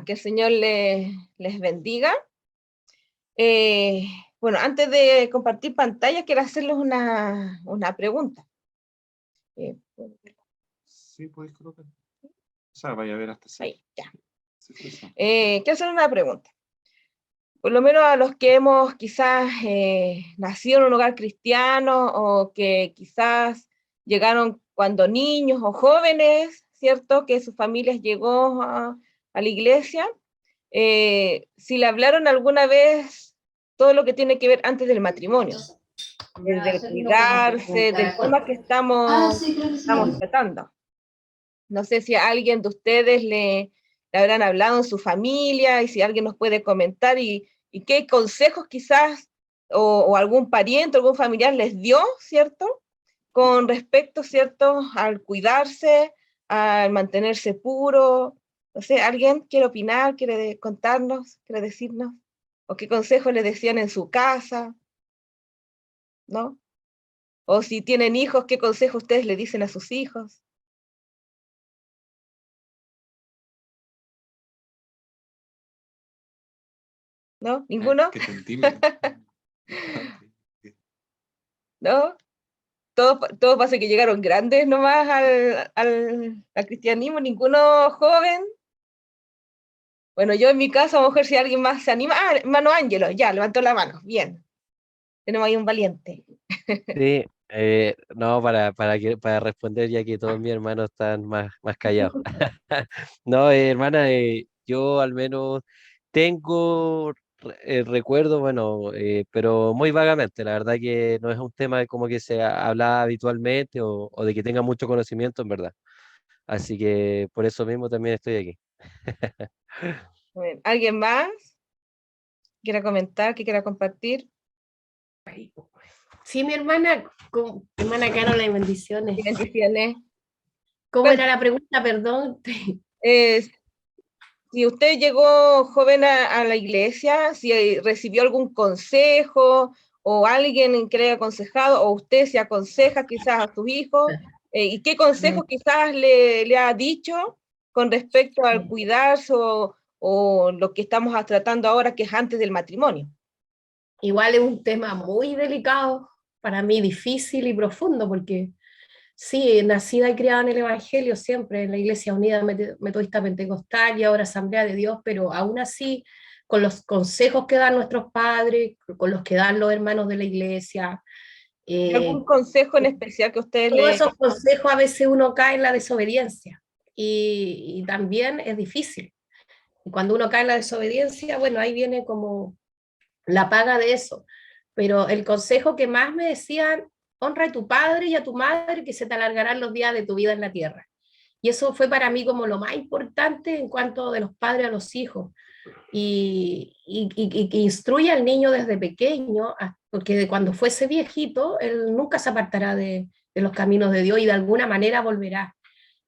que el Señor les bendiga. Bueno, antes de compartir pantalla, quiero hacerles una pregunta. Sí, puedes colocar. O sea, vaya a ver hasta sí. Ahí, ya. Sí, sí. Quiero hacer una pregunta. Por lo menos a los que hemos quizás nacido en un hogar cristiano o que quizás llegaron cuando niños o jóvenes, ¿cierto? Que sus familias llegó a la iglesia. Si le hablaron alguna vez todo lo que tiene que ver antes del matrimonio, desde el cuidarse, del tema que estamos tratando. No sé si a alguien de ustedes le habrán hablado en su familia y si alguien nos puede comentar y qué consejos quizás o algún pariente, algún familiar les dio, ¿cierto? Con respecto, ¿cierto? Al cuidarse, al mantenerse puro. No sé, ¿alguien quiere opinar, quiere contarnos, quiere decirnos? ¿O qué consejos les decían en su casa? ¿No? O si tienen hijos, ¿qué consejos ustedes le dicen a sus hijos? ¿No? ¿Ninguno? Que te entiendan. ¿No? Todos parece que llegaron grandes nomás al cristianismo, ninguno joven. Bueno, yo en mi caso, a lo mejor si alguien más se anima, hermano Ángelo, ya, levantó la mano, bien. Tenemos ahí un valiente. Sí, no, para responder, ya que todos mis hermanos están más callados. No, hermana, yo al menos tengo recuerdo, bueno, pero muy vagamente. La verdad que no es un tema como que se habla habitualmente o de que tenga mucho conocimiento, en verdad. Así que por eso mismo también estoy aquí. Bueno, ¿alguien más quiera comentar, que quiera compartir? Sí, mi hermana, hermana Carolina, bendiciones. Bendiciones. ¿Cómo era la pregunta, perdón? Si usted llegó joven a la iglesia, si recibió algún consejo o alguien que le haya aconsejado, o usted se aconseja quizás a sus hijos, y qué consejo quizás le ha dicho con respecto al cuidarse o lo que estamos tratando ahora, que es antes del matrimonio. Igual es un tema muy delicado, para mí difícil y profundo, porque sí, nacida y criada en el Evangelio siempre, en la Iglesia Unida Metodista Pentecostal y ahora Asamblea de Dios, pero aún así, con los consejos que dan nuestros padres, con los que dan los hermanos de la Iglesia. ¿Algún consejo en especial que ustedes Todos le... esos consejos a veces uno cae en la desobediencia y también es difícil. Y cuando uno cae en la desobediencia, bueno, ahí viene como la paga de eso. Pero el consejo que más me decían, honra a tu padre y a tu madre, que se te alargarán los días de tu vida en la tierra. Y eso fue para mí como lo más importante en cuanto de los padres a los hijos. Y que instruye al niño desde pequeño, porque cuando fuese viejito, él nunca se apartará de los caminos de Dios y de alguna manera volverá.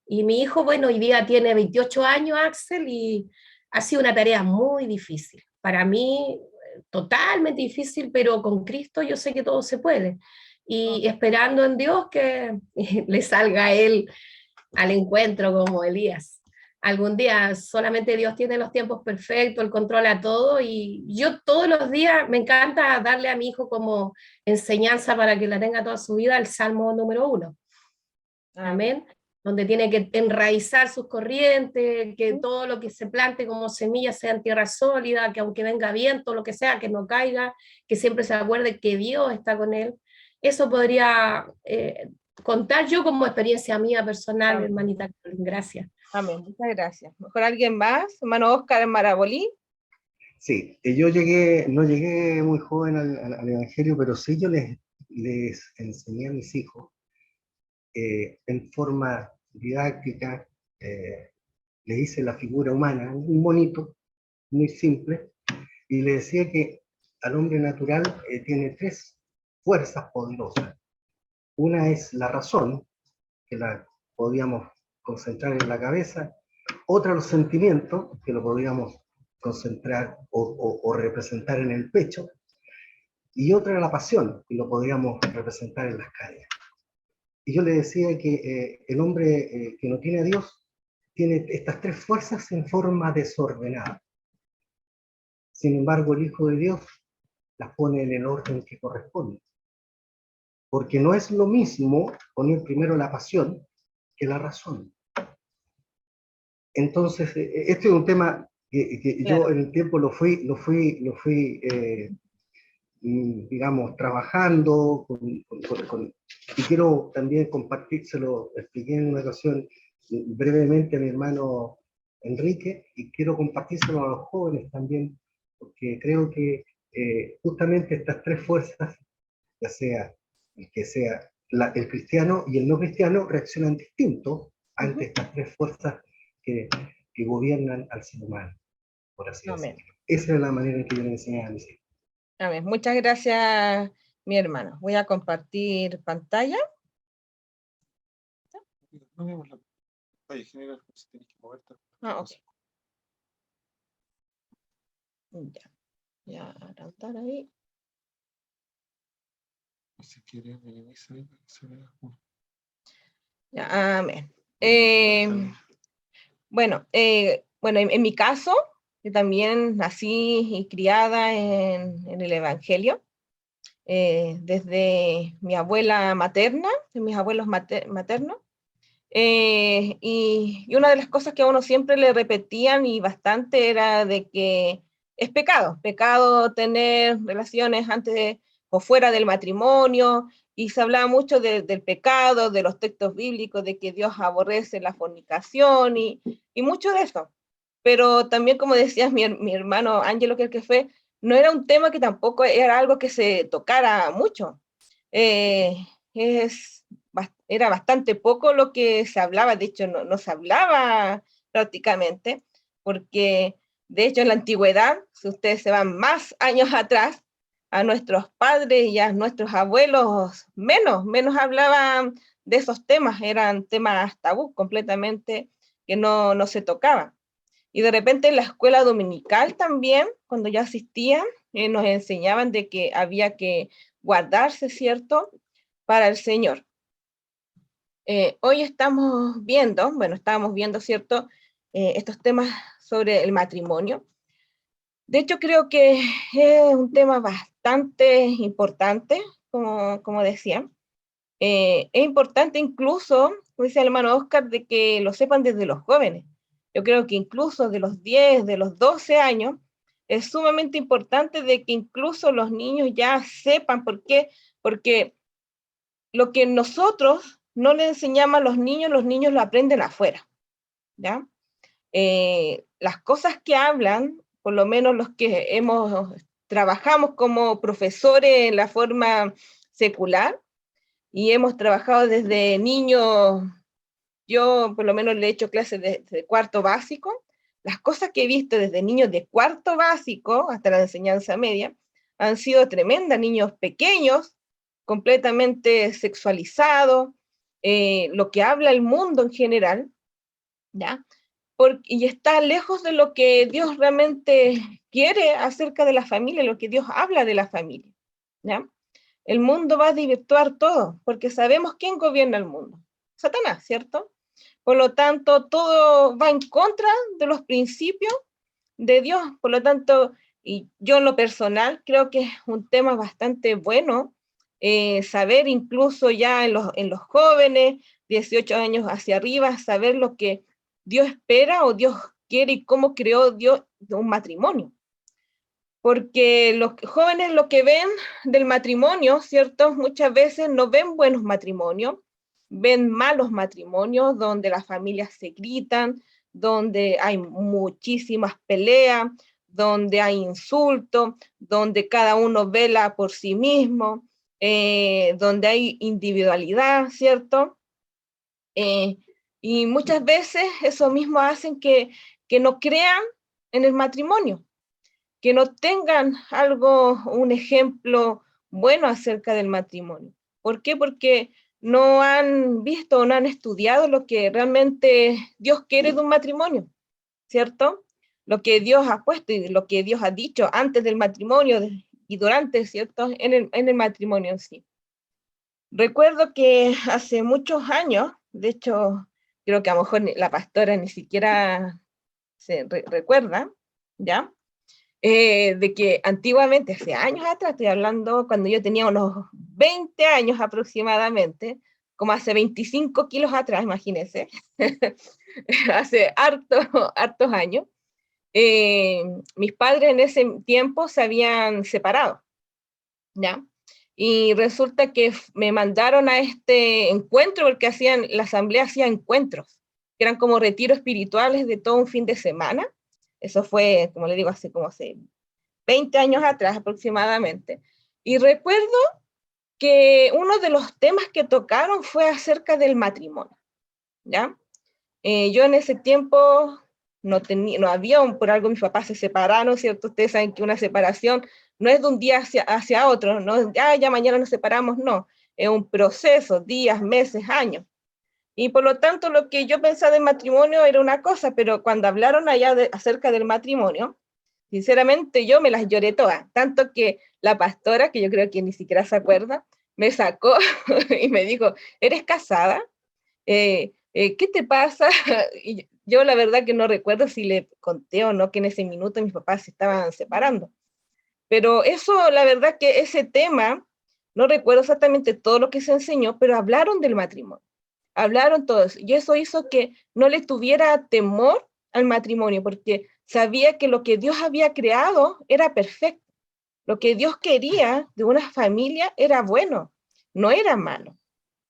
Y mi hijo, bueno, hoy día tiene 28 años, Axel, y ha sido una tarea muy difícil. Para mí, totalmente difícil, pero con Cristo yo sé que todo se puede. Y esperando en Dios que le salga a él al encuentro como Elías. Algún día solamente Dios tiene los tiempos perfectos, el controla todo, y yo todos los días me encanta darle a mi hijo como enseñanza para que la tenga toda su vida el Salmo número 1. Amén. Donde tiene que enraizar sus corrientes, que todo lo que se plante como semilla sea en tierra sólida, que aunque venga viento, lo que sea, que no caiga, que siempre se acuerde que Dios está con él. Eso podría contar yo como experiencia mía personal, Amén. hermanita. Gracias. Amén, muchas gracias. ¿Mejor alguien más? Hermano Oscar Marabolí. Sí, yo no llegué muy joven al Evangelio, pero sí yo les enseñé a mis hijos en forma didáctica, les hice la figura humana, un monito, muy simple, y le decía que al hombre natural tiene tres fuerzas poderosas. Una es la razón, que la podíamos concentrar en la cabeza, otra los sentimientos, que lo podíamos concentrar o representar en el pecho, y otra la pasión, que lo podíamos representar en las calles. Y yo le decía que el hombre que no tiene a Dios tiene estas tres fuerzas en forma desordenada. Sin embargo, el Hijo de Dios las pone en el orden que corresponde. Porque no es lo mismo poner primero la pasión que la razón. Entonces, este es un tema que Claro. yo en el tiempo lo fui digamos, trabajando y quiero también compartírselo, expliqué en una ocasión brevemente a mi hermano Enrique, y quiero compartírselo a los jóvenes también, porque creo que justamente estas tres fuerzas, ya sea el cristiano y el no cristiano, reaccionan distinto ante estas tres fuerzas que gobiernan al ser humano, por así Amén. decirlo. Esa es la manera en que yo le enseñé a mis hijos. Amén. Muchas gracias, mi hermano. Voy a compartir pantalla. No vemos la pantalla general, si tienes que moverte. Ok. Ya. Ya, agrandar ahí. Si quieres, minimiza ahí para que se vea. Ya, amén. Bueno, en mi caso, yo también nací y criada en el Evangelio, desde mi abuela materna, de mis abuelos maternos, y una de las cosas que a uno siempre le repetían y bastante era de que es pecado tener relaciones antes o fuera del matrimonio, y se hablaba mucho del pecado, de los textos bíblicos, de que Dios aborrece la fornicación y mucho de eso. Pero también, como decías, mi hermano Ángelo, que fue, no era un tema que tampoco era algo que se tocara mucho. Era bastante poco lo que se hablaba, de hecho no se hablaba prácticamente, porque de hecho en la antigüedad, si ustedes se van más años atrás, a nuestros padres y a nuestros abuelos menos hablaban de esos temas, eran temas tabú completamente que no se tocaban. Y de repente en la escuela dominical también, cuando ya asistían, nos enseñaban de que había que guardarse, ¿cierto?, para el Señor. Hoy estábamos viendo, ¿cierto?, estos temas sobre el matrimonio. De hecho, creo que es un tema bastante importante, como decía. Es importante incluso, como dice el hermano Oscar, de que lo sepan desde los jóvenes. Yo creo que incluso de los 10, de los 12 años, es sumamente importante de que incluso los niños ya sepan. ¿Por qué? Porque lo que nosotros no le enseñamos a los niños lo aprenden afuera, ¿ya? Las cosas que hablan, por lo menos los que trabajamos como profesores en la forma secular, y hemos trabajado desde niños, yo por lo menos le he hecho clases de cuarto básico, las cosas que he visto desde niños de cuarto básico hasta la enseñanza media, han sido tremendas, niños pequeños, completamente sexualizados, lo que habla el mundo en general, ¿ya? Y está lejos de lo que Dios realmente quiere acerca de la familia, lo que Dios habla de la familia, ¿ya? El mundo va a desvirtuar todo, porque sabemos quién gobierna el mundo. Satanás, ¿cierto? Por lo tanto, todo va en contra de los principios de Dios. Por lo tanto, y yo en lo personal creo que es un tema bastante bueno, saber incluso ya en los jóvenes, 18 años hacia arriba, saber lo que Dios espera o Dios quiere y cómo creó Dios un matrimonio. Porque los jóvenes lo que ven del matrimonio, ¿cierto? Muchas veces no ven buenos matrimonios, ven malos matrimonios donde las familias se gritan, donde hay muchísimas peleas, donde hay insultos, donde cada uno vela por sí mismo, donde hay individualidad, ¿cierto? Y muchas veces eso mismo hacen que no crean en el matrimonio, que no tengan un ejemplo bueno acerca del matrimonio. ¿Por qué? Porque no han visto o no han estudiado lo que realmente Dios quiere de un matrimonio, ¿cierto? Lo que Dios ha puesto y lo que Dios ha dicho antes del matrimonio y durante, ¿cierto? En el matrimonio en sí. Recuerdo que hace muchos años, de hecho, creo que a lo mejor la pastora ni siquiera se recuerda, ¿ya? De que antiguamente, hace años atrás, estoy hablando cuando yo tenía unos 20 años aproximadamente, como hace 25 kilos atrás, imagínense, hace hartos años, mis padres en ese tiempo se habían separado, ¿ya? Y resulta que me mandaron a este encuentro, porque la asamblea hacía encuentros, que eran como retiros espirituales de todo un fin de semana. Eso fue, como le digo, hace 20 años atrás aproximadamente. Y recuerdo que uno de los temas que tocaron fue acerca del matrimonio, ¿ya? Yo en ese tiempo no había, por algo mis papás se separaron, ¿cierto? Ustedes saben que una separación no es de un día hacia otro, no, ya mañana nos separamos, no, es un proceso, días, meses, años. Y por lo tanto lo que yo pensaba del matrimonio era una cosa, pero cuando hablaron allá acerca del matrimonio, sinceramente yo me las lloré todas, tanto que la pastora, que yo creo que ni siquiera se acuerda, me sacó y me dijo, ¿eres casada? ¿Qué te pasa? Y yo la verdad que no recuerdo si le conté o no que en ese minuto mis papás se estaban separando. Pero eso, la verdad que ese tema, no recuerdo exactamente todo lo que se enseñó, pero hablaron del matrimonio, hablaron todos, y eso hizo que no le tuviera temor al matrimonio, porque sabía que lo que Dios había creado era perfecto. Lo que Dios quería de una familia era bueno, no era malo.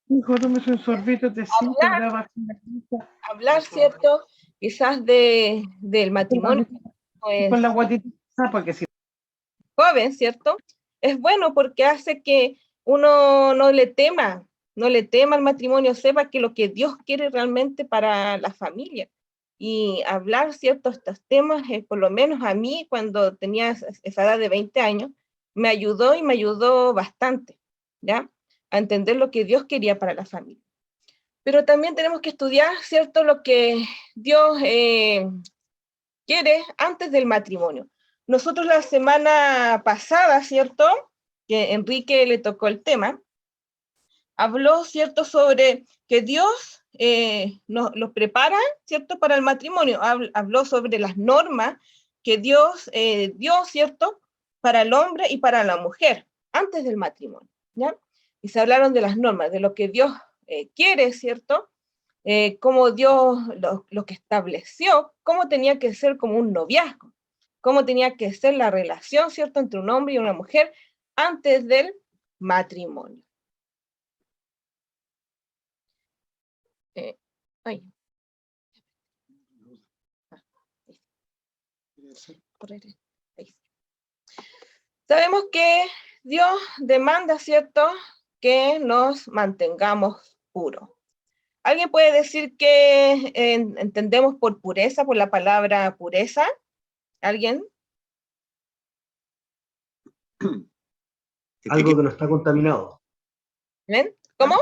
Hijo, tómese un sorbito de cinta, Hablar, ¿cierto? Quizás del matrimonio, pues, con la guatita, porque si joven, ¿cierto? Es bueno porque hace que uno no le tema al matrimonio, sepa que lo que Dios quiere realmente para la familia. Y hablar, ¿cierto? Estos temas, por lo menos a mí, cuando tenía esa edad de 20 años, me ayudó y me ayudó bastante, ¿ya? A entender lo que Dios quería para la familia. Pero también tenemos que estudiar, ¿cierto? Lo que Dios quiere antes del matrimonio. Nosotros la semana pasada, ¿cierto? Que Enrique le tocó el tema, habló, ¿cierto? Sobre que Dios los prepara, ¿cierto? Para el matrimonio. Habló sobre las normas que Dios dio, ¿cierto? Para el hombre y para la mujer, antes del matrimonio, ¿ya? Y se hablaron de las normas, de lo que Dios quiere, ¿cierto? Cómo Dios lo que estableció, cómo tenía que ser como un noviazgo, cómo tenía que ser la relación, ¿cierto?, entre un hombre y una mujer antes del matrimonio. Ay. Ahí. Sabemos que Dios demanda, ¿cierto?, que nos mantengamos puros. ¿Alguien puede decir qué entendemos por pureza, por la palabra pureza? ¿Alguien? Algo que no está contaminado. ¿Ven? ¿Cómo?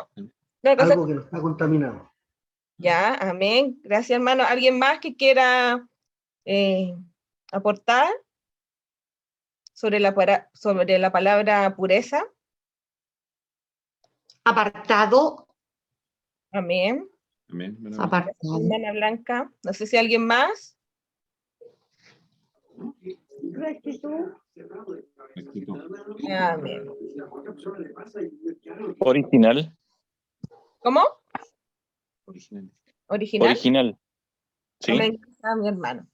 Algo que no está contaminado. Ya, amén. Gracias, hermano. ¿Alguien más que quiera aportar sobre la palabra pureza? Apartado. Amén. Amén. Apartado. Hermana Blanca. No sé si alguien más. Rectitud. Amén. Original. ¿Cómo? Original. Original. Sí. Amén. A mi hermano.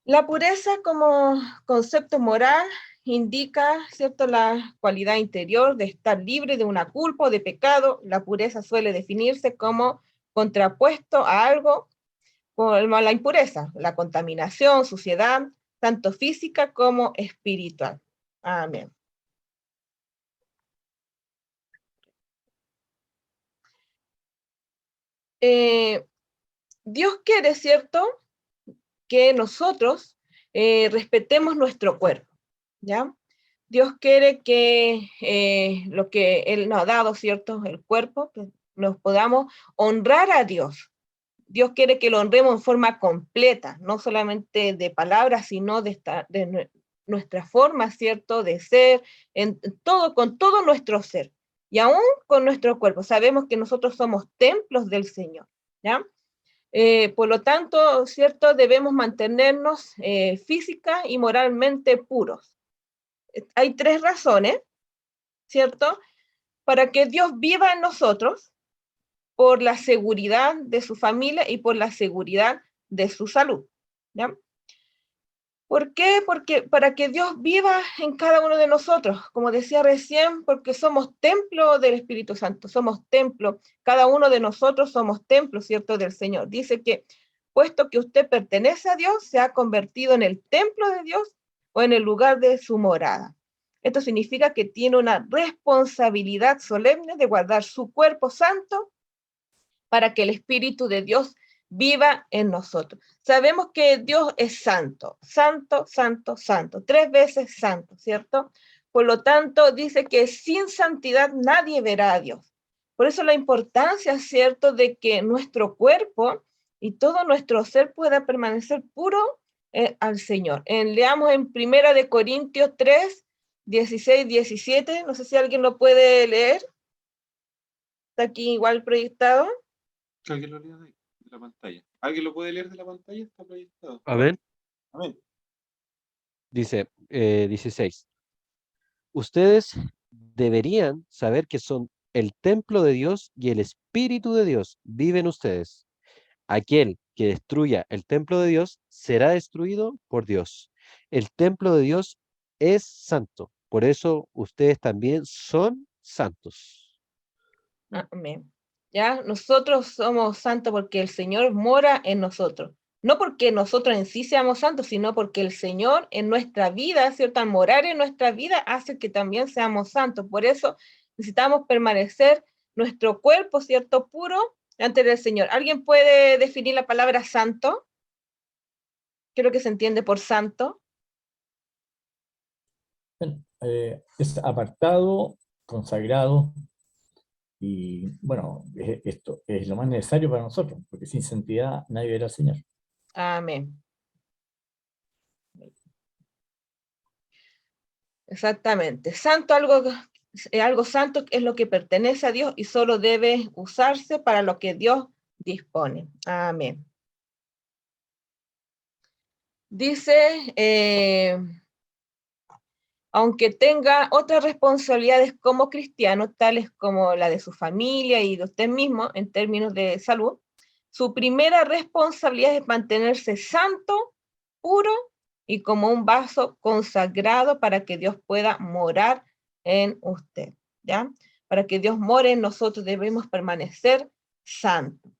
La pureza como concepto moral indica, ¿cierto?, la cualidad interior de estar libre de una culpa o de pecado. La pureza suele definirse como contrapuesto a algo como la impureza, la contaminación, suciedad, tanto física como espiritual. Amén. Dios quiere, ¿cierto?, que nosotros respetemos nuestro cuerpo, ¿ya? Dios quiere que lo que Él nos ha dado, ¿cierto?, el cuerpo, que nos podamos honrar a Dios. Dios quiere que lo honremos en forma completa, no solamente de palabras, sino de nuestra forma, ¿cierto?, de ser, con todo nuestro ser, y aún con nuestro cuerpo. Sabemos que nosotros somos templos del Señor. ¿ya? Por lo tanto, ¿cierto? Debemos mantenernos física y moralmente puros. Hay 3 razones, ¿cierto? Para que Dios viva en nosotros, por la seguridad de su familia y por la seguridad de su salud, ¿ya? ¿Por qué? Porque para que Dios viva en cada uno de nosotros, como decía recién, porque somos templo del Espíritu Santo, somos templo, cada uno de nosotros somos templo, ¿cierto?, del Señor. Dice que, puesto que usted pertenece a Dios, se ha convertido en el templo de Dios o en el lugar de su morada. Esto significa que tiene una responsabilidad solemne de guardar su cuerpo santo para que el Espíritu de Dios viva en nosotros. Sabemos que Dios es santo, santo, santo, santo, 3 veces santo, ¿cierto? Por lo tanto, dice que sin santidad nadie verá a Dios. Por eso la importancia, ¿cierto?, de que nuestro cuerpo y todo nuestro ser pueda permanecer puro al Señor. Leamos en 1 de Corintios 3, 16, 17, no sé si alguien lo puede leer. Está aquí igual proyectado. Que alguien lo lea de la pantalla. ¿Alguien lo puede leer de la pantalla? Está proyectado. Amén. Amén. Dice 16. Ustedes deberían saber que son el templo de Dios y el Espíritu de Dios vive en ustedes. Aquel que destruya el templo de Dios será destruido por Dios. El templo de Dios es santo, por eso ustedes también son santos. Amén. ¿Ya? Nosotros somos santos porque el Señor mora en nosotros. No porque nosotros en sí seamos santos, sino porque el Señor en nuestra vida, ¿cierto? Al morar en nuestra vida hace que también seamos santos. Por eso necesitamos permanecer nuestro cuerpo, ¿cierto? Puro ante el Señor. ¿Alguien puede definir la palabra santo? ¿Qué es lo que se entiende por santo? Bueno, es apartado, consagrado, y bueno, esto es lo más necesario para nosotros, porque sin santidad nadie verá al Señor. Amén. Exactamente. Santo, algo santo es lo que pertenece a Dios y solo debe usarse para lo que Dios dispone. Amén. Dice, aunque tenga otras responsabilidades como cristiano, tales como la de su familia y de usted mismo en términos de salud, su primera responsabilidad es mantenerse santo, puro y como un vaso consagrado para que Dios pueda morar en usted, ¿ya? Para que Dios more en nosotros debemos permanecer santos.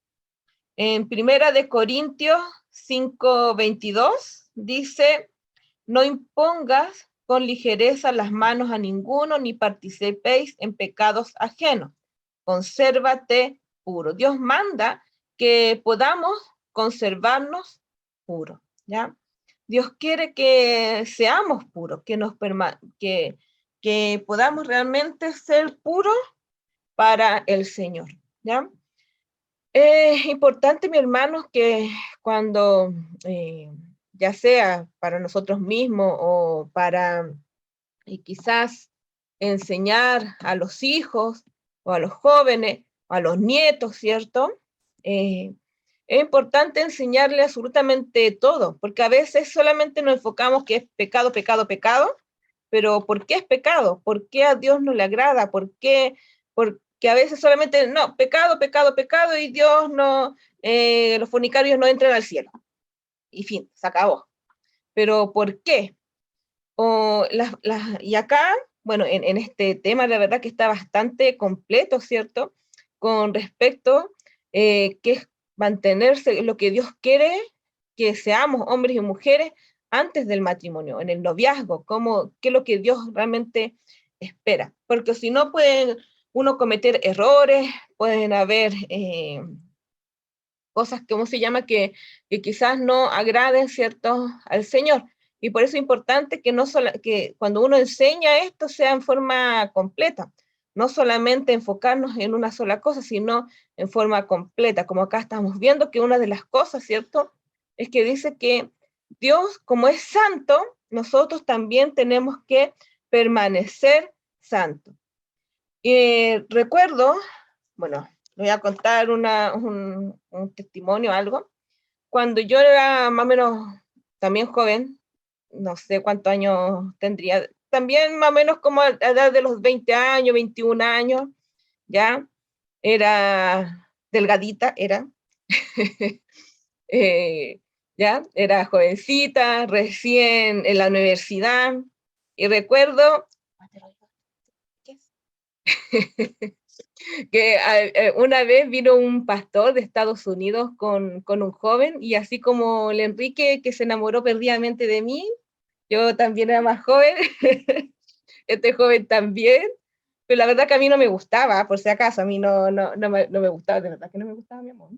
En 1 de Corintios 5:22 dice, no impongas con ligereza las manos a ninguno, ni participéis en pecados ajenos. Consérvate puro. Dios manda que podamos conservarnos puros, ¿ya? Dios quiere que seamos puros, que podamos realmente ser puros para el Señor, ¿ya? Es importante, mi hermano, que cuando, ya sea para nosotros mismos o para quizás enseñar a los hijos o a los jóvenes o a los nietos, ¿cierto? Es importante enseñarle absolutamente todo, porque a veces solamente nos enfocamos que es pecado, pecado, pecado, pero ¿por qué es pecado? ¿Por qué a Dios no le agrada? ¿Por qué? Porque a veces solamente, no, pecado, pecado, pecado, y Dios no, los fornicarios no entran al cielo. Y fin, se acabó. Pero ¿por qué? Y acá, bueno, en este tema la verdad que está bastante completo, ¿cierto? Con respecto que es mantenerse lo que Dios quiere que seamos hombres y mujeres antes del matrimonio, en el noviazgo, qué es lo que Dios realmente espera. Porque si no pueden uno cometer errores, pueden haber cosas, ¿cómo se llama? Que quizás no agraden, ¿cierto?, al Señor. Y por eso es importante que cuando uno enseña esto sea en forma completa, no solamente enfocarnos en una sola cosa, sino en forma completa, como acá estamos viendo que una de las cosas, ¿cierto?, es que dice que Dios, como es santo, nosotros también tenemos que permanecer santos. Recuerdo, bueno, le voy a contar un testimonio, algo. Cuando yo era más o menos también joven, no sé cuántos años tendría, también más o menos como a la edad de los 20 años, 21 años, ya, era delgadita, era, ya, era jovencita, recién en la universidad, y recuerdo que una vez vino un pastor de Estados Unidos con un joven, y así como el Enrique que se enamoró perdidamente de mí, yo también era más joven, este joven también, pero la verdad que a mí no me gustaba, por si acaso, a mí no me gustaba, de verdad que no me gustaba mi amor.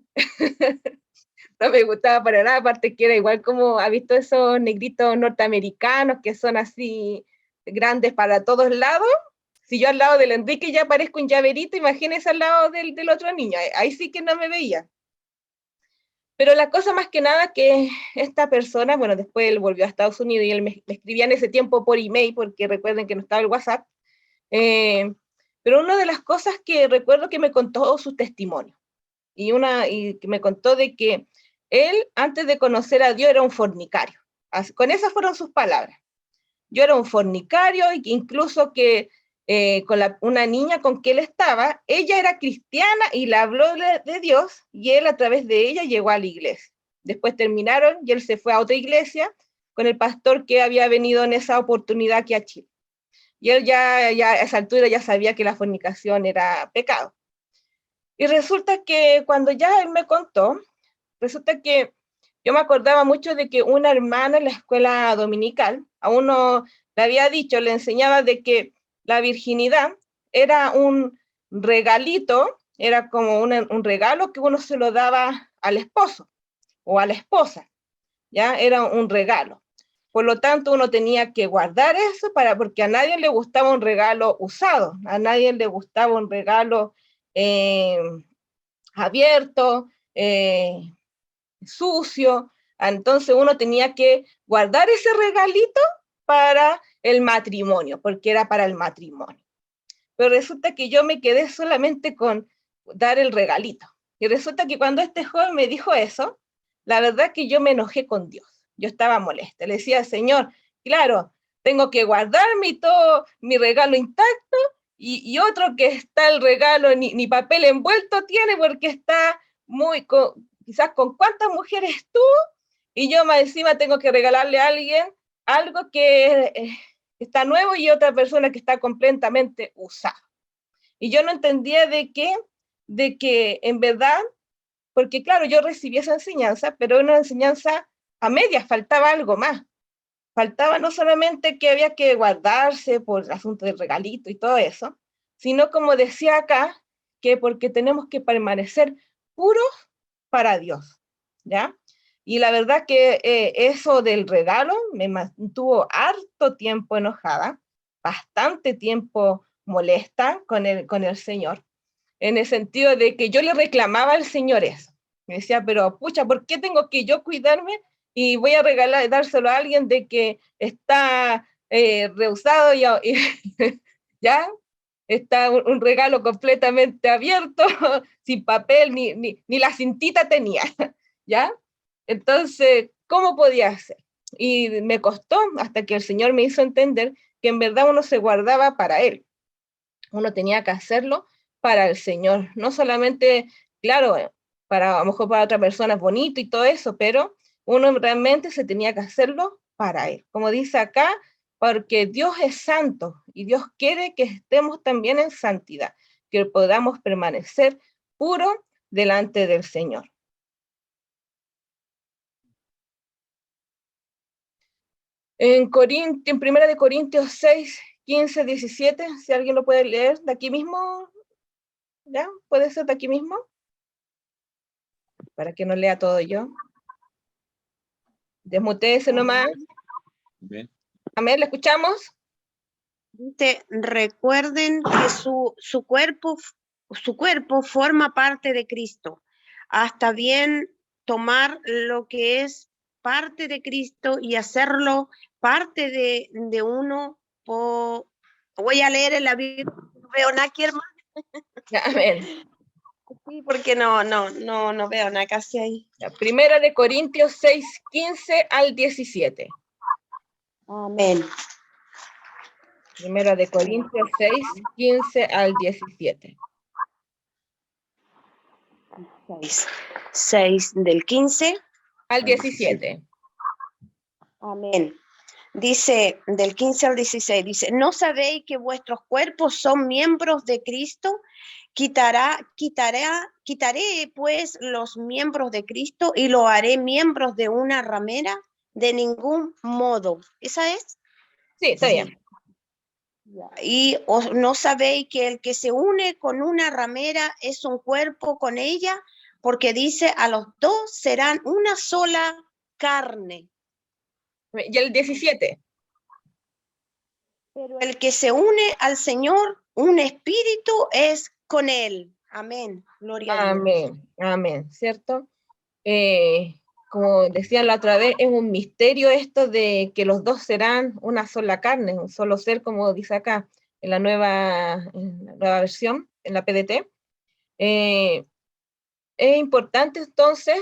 No me gustaba para nada, aparte que era igual como, ¿ha visto esos negritos norteamericanos que son así grandes para todos lados? Si yo al lado del Enrique ya parezco un llaverito, imagínese al lado del otro niño, ahí sí que no me veía. Pero la cosa más que nada que esta persona, bueno, después él volvió a Estados Unidos y él me escribía en ese tiempo por email, porque recuerden que no estaba el WhatsApp, pero una de las cosas que recuerdo que me contó su testimonio, y que me contó de que él, antes de conocer a Dios, era un fornicario. Con esas fueron sus palabras. Yo era un fornicario, y que incluso que con una niña con que él estaba, ella era cristiana y le habló de Dios, y él a través de ella llegó a la iglesia. Después terminaron y él se fue a otra iglesia con el pastor que había venido en esa oportunidad aquí a Chile. Y él ya a esa altura ya sabía que la fornicación era pecado. Y resulta que cuando ya él me contó, resulta que yo me acordaba mucho de que una hermana en la escuela dominical a uno le había dicho, le enseñaba de que la virginidad era un regalito, era como un regalo que uno se lo daba al esposo o a la esposa, ¿ya? Era un regalo. Por lo tanto, uno tenía que guardar eso porque a nadie le gustaba un regalo usado, a nadie le gustaba un regalo abierto, sucio. Entonces uno tenía que guardar ese regalito para el matrimonio, porque era para el matrimonio. Pero resulta que yo me quedé solamente con dar el regalito. Y resulta que cuando este joven me dijo eso, la verdad que yo me enojé con Dios. Yo estaba molesta. Le decía, Señor, claro, tengo que guardarme todo mi regalo intacto, y otro que está el regalo ni papel envuelto tiene porque está quizás con cuántas mujeres tú, y yo más encima tengo que regalarle a alguien algo que está nuevo y otra persona que está completamente usado. Y yo no entendía de que en verdad, porque claro, yo recibí esa enseñanza, pero una enseñanza a medias, faltaba algo más. Faltaba no solamente que había que guardarse por el asunto del regalito y todo eso, sino como decía acá, que porque tenemos que permanecer puros para Dios, ¿ya? Y la verdad que eso del regalo me mantuvo harto tiempo enojada, bastante tiempo molesta con el Señor, en el sentido de que yo le reclamaba al Señor eso. Me decía, pero pucha, ¿por qué tengo que yo cuidarme y voy a dárselo a alguien de que está rehusado y ya? Está un regalo completamente abierto, sin papel, ni la cintita tenía, ¿ya? Entonces, ¿cómo podía hacer? Y me costó hasta que el Señor me hizo entender que en verdad uno se guardaba para Él. Uno tenía que hacerlo para el Señor. No solamente, claro, a lo mejor para otra persona es bonito y todo eso, pero uno realmente se tenía que hacerlo para Él. Como dice acá, porque Dios es santo y Dios quiere que estemos también en santidad, que podamos permanecer puros delante del Señor. En 1 de Corintios 6, 15, 17, si alguien lo puede leer de aquí mismo, ¿ya? ¿Puede ser de aquí mismo? Para que no lea todo yo. Desmutéese nomás. Bien. Amén, ¿le escuchamos? Dice, recuerden que su cuerpo forma parte de Cristo. Hasta bien tomar lo que es parte de Cristo y hacerlo parte de uno. Voy a leer en la Biblia, no veo nada aquí, hermano. Amén. Sí, porque no veo nada casi ahí. La Primera de Corintios 6, 15 al 17. Amén. Primera de Corintios 6, 15 al 17. 6 del 15 Al 17. Amén. Dice, del 15 al 16, dice, ¿no sabéis que vuestros cuerpos son miembros de Cristo? Quitaré pues los miembros de Cristo y lo haré miembros de una ramera, de ningún modo. ¿Esa es? Sí, está bien. Y no sabéis que el que se une con una ramera es un cuerpo con ella, porque dice, a los dos serán una sola carne. Y el 17. Pero el que se une al Señor, un espíritu es con él. Amén. Gloria a Dios. Amén, amén, ¿cierto? Como decía la otra vez, es un misterio esto de que los dos serán una sola carne, un solo ser, como dice acá en la nueva versión, en la PDT. Es importante entonces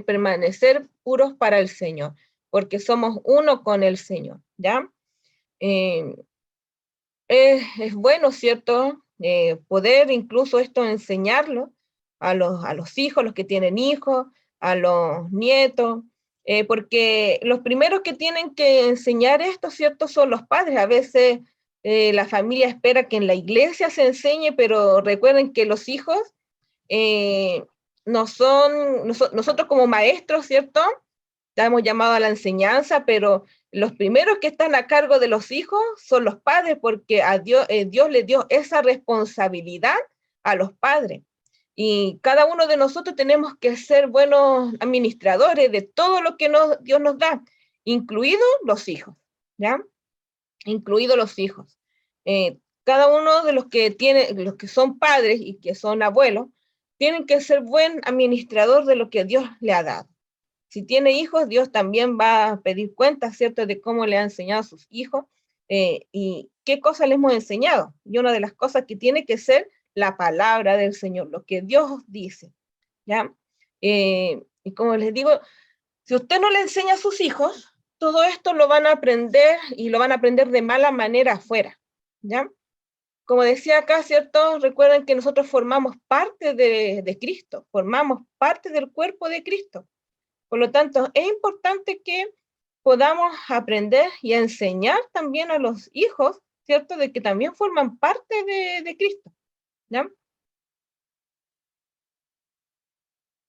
permanecer puros para el Señor, porque somos uno con el Señor, ¿ya? Es bueno, ¿cierto? Poder incluso esto enseñarlo a los hijos, los que tienen hijos, a los nietos, porque los primeros que tienen que enseñar esto, ¿cierto? Son los padres. A veces la familia espera que en la iglesia se enseñe, pero recuerden que los hijos no son, nosotros como maestros, ¿cierto? Estamos llamados a la enseñanza, pero los primeros que están a cargo de los hijos son los padres, porque a Dios le dio esa responsabilidad a los padres. Y cada uno de nosotros tenemos que ser buenos administradores de todo lo que Dios nos da, incluidos los hijos, ¿ya? Incluidos los hijos. Cada uno de los que son padres y que son abuelos, tienen que ser buen administrador de lo que Dios le ha dado. Si tiene hijos, Dios también va a pedir cuentas, ¿cierto?, de cómo le ha enseñado a sus hijos y qué cosas le hemos enseñado. Y una de las cosas que tiene que ser la palabra del Señor, lo que Dios dice, ¿ya? Y como les digo, si usted no le enseña a sus hijos, todo esto lo van a aprender y lo van a aprender de mala manera afuera, ¿ya? Como decía acá, ¿cierto? Recuerden que nosotros formamos parte de Cristo, formamos parte del cuerpo de Cristo. Por lo tanto, es importante que podamos aprender y enseñar también a los hijos, ¿cierto? De que también forman parte de Cristo, ¿ya?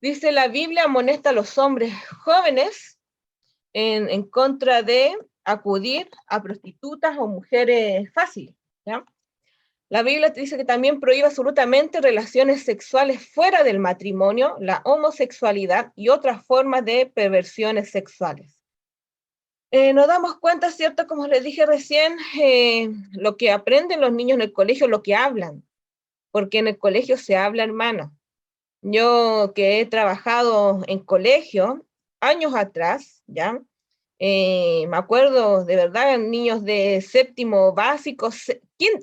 Dice la Biblia, amonesta a los hombres jóvenes en contra de acudir a prostitutas o mujeres fáciles, ¿ya? La Biblia dice que también prohíbe absolutamente relaciones sexuales fuera del matrimonio, la homosexualidad y otras formas de perversiones sexuales. Nos damos cuenta, ¿cierto? Como les dije recién, lo que aprenden los niños en el colegio, lo que hablan, porque en el colegio se habla, hermano. Yo que he trabajado en colegio años atrás, ¿ya? Me acuerdo, de verdad, niños de séptimo básico,